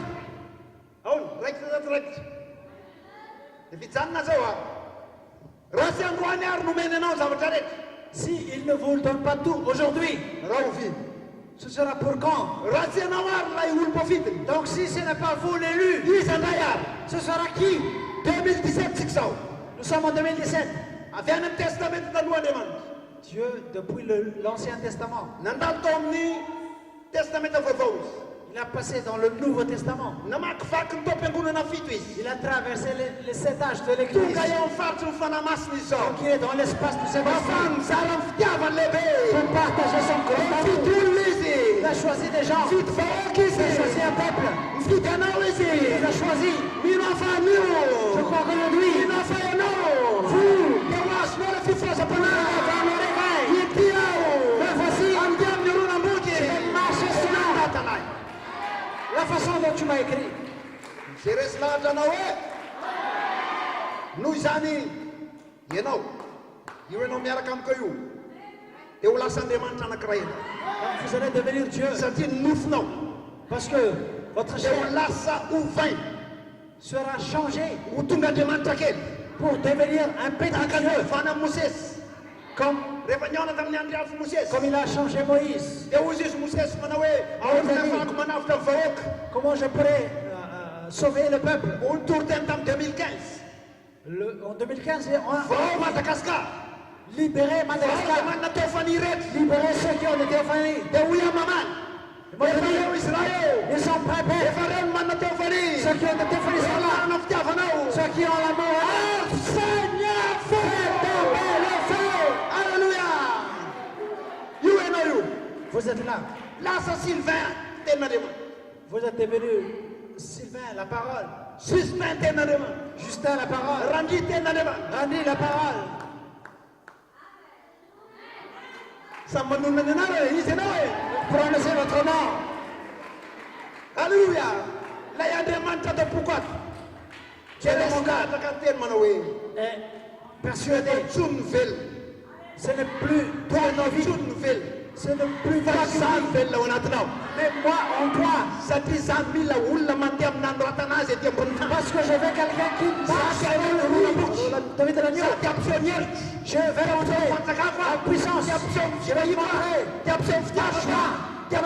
Si il ne vous donne pas tout aujourd'hui, ce sera pour quand? Donc si ce n'est pas vous l'élu, ce sera qui?
2017
Nous sommes en 2017. Dieu, depuis l'Ancien Testament, il a passé dans le Nouveau Testament. Il a traversé les 7 âges de l'Église. Donc il est dans l'espace de cette pour partager son corps. Il a choisi des gens. Il a choisi un peuple. Il a choisi. Je crois qu'aujourd'hui, vous, la façon dont tu m'as écrit. Vous allez devenir Dieu. Parce que votre chair sera changée pour devenir un petit Dieu. Comme il a changé Moïse. Comment je pourrais sauver le peuple?
En 2015.
En 2015, libérer Madagascar. Libérer ceux qui ont été offensés. Ils sont prêts. Ceux qui ont été offensés sont là. Ceux qui ont l'amour. Seigneur, fais tomber le feu.
Alléluia.
Vous êtes là.
Là, c'est Sylvain.
Vous êtes devenu Sylvain, la parole.
Justin,
la parole.
Randy,
la parole. Prononcez votre nom.
Alléluia. Là, il y a des mantas de pourquoi. Tu es
persuadé. Ce n'est plus toi nos vies. Ce n'est plus facile. Mais moi, en toi, parce que je veux quelqu'un qui marche avec le je vais entrer en puissance. Je vais y montrer ma joie. Je vais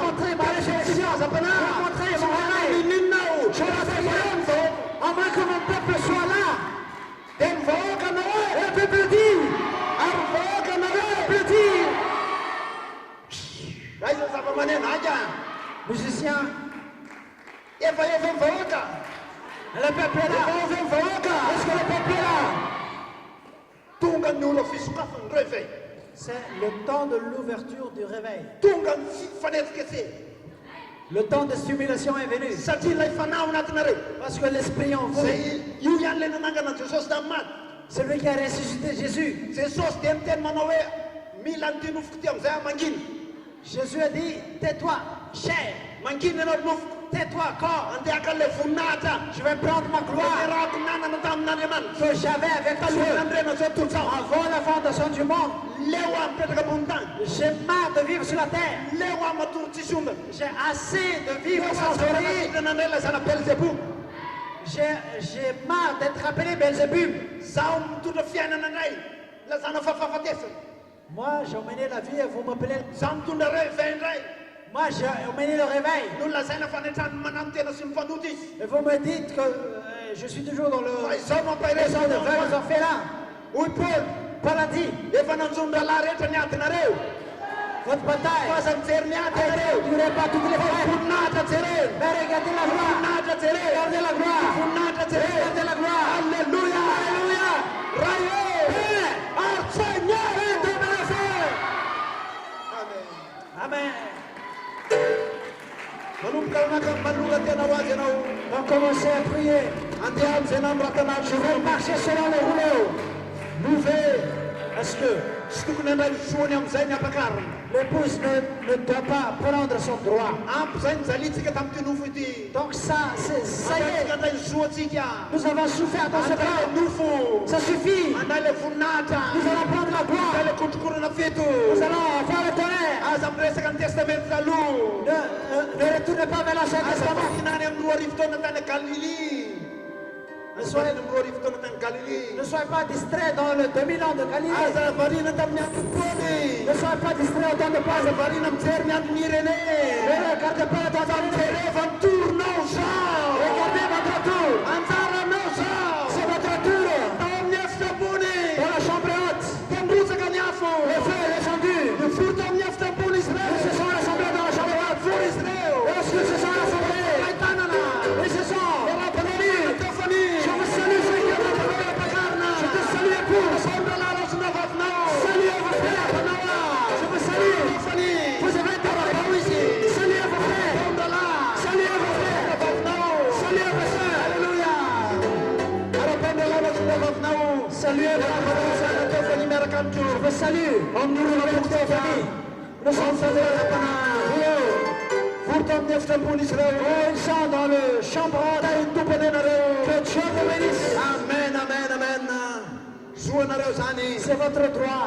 montrer ma résurrection. Je vais montrer mon réveil. Je vais faire en moins que mon peuple soit là. Et le peuple dit. Musicien, le peuple est là. Est-ce que le peuple est là? C'est le temps de l'ouverture du réveil. Le temps de stimulation est venu. Parce que l'esprit en vous. Celui qui a ressuscité Jésus. Jésus a dit, tais-toi, chair.
tais-toi corps. Je vais prendre ma gloire que j'avais avec Dieu avant la fondation du monde. J'ai marre de vivre sur la terre. J'ai assez de vivre sans sourire. J'ai marre d'être appelé Belzébub. Moi, j'ai emmené la vie et vous m'appelez. Moi, j'ai emmené le réveil. Et vous me dites que je suis toujours dans le raison de vrais orphelins. Oui, Paul a dit. Votre bataille ne durera pas toutes les fois. Mais regardez la gloire. Regardez la gloire. Regardez la gloire. Alléluia. Alléluia. Raillez. Seigneur est de blessé. Amen. Donc commencez à prier. Je vais marcher selon le rouleau. Est-ce que l'épouse ne doit pas prendre son droit? Donc ça y est. Nous avons souffert dans ce temps. Ça suffit. Nous allons prendre la gloire. Nous allons faire le tonnerre. Ne retournez pas vers l'Ancien Testament. Ne soyez pas distraits dans le 2000 ans de Galilée. Ne soyez pas distraits au temps de Pâques. Ne regardez pas le temps de regardez votre tour. C'est votre tour. Dans la chambre haute. Les feux est descendu. Ils se sont rassemblés dans la chambre haute. Lorsqu'ils se sont rassemblés, ils se sont réunis. Je vous salue, Seigneur. Je te salue, épouse. Saluez vos frères. Je vous salue. Vous avez été partout ici. Saluez vos frères. Saluez vos frères. Saluez vos soeurs. Alléluia. Saluez vos frères. Je vous salue. Nous sommes ils sont dans le chambre haute. Que Dieu vous bénisse.
Amen, amen, amen.
C'est votre droit.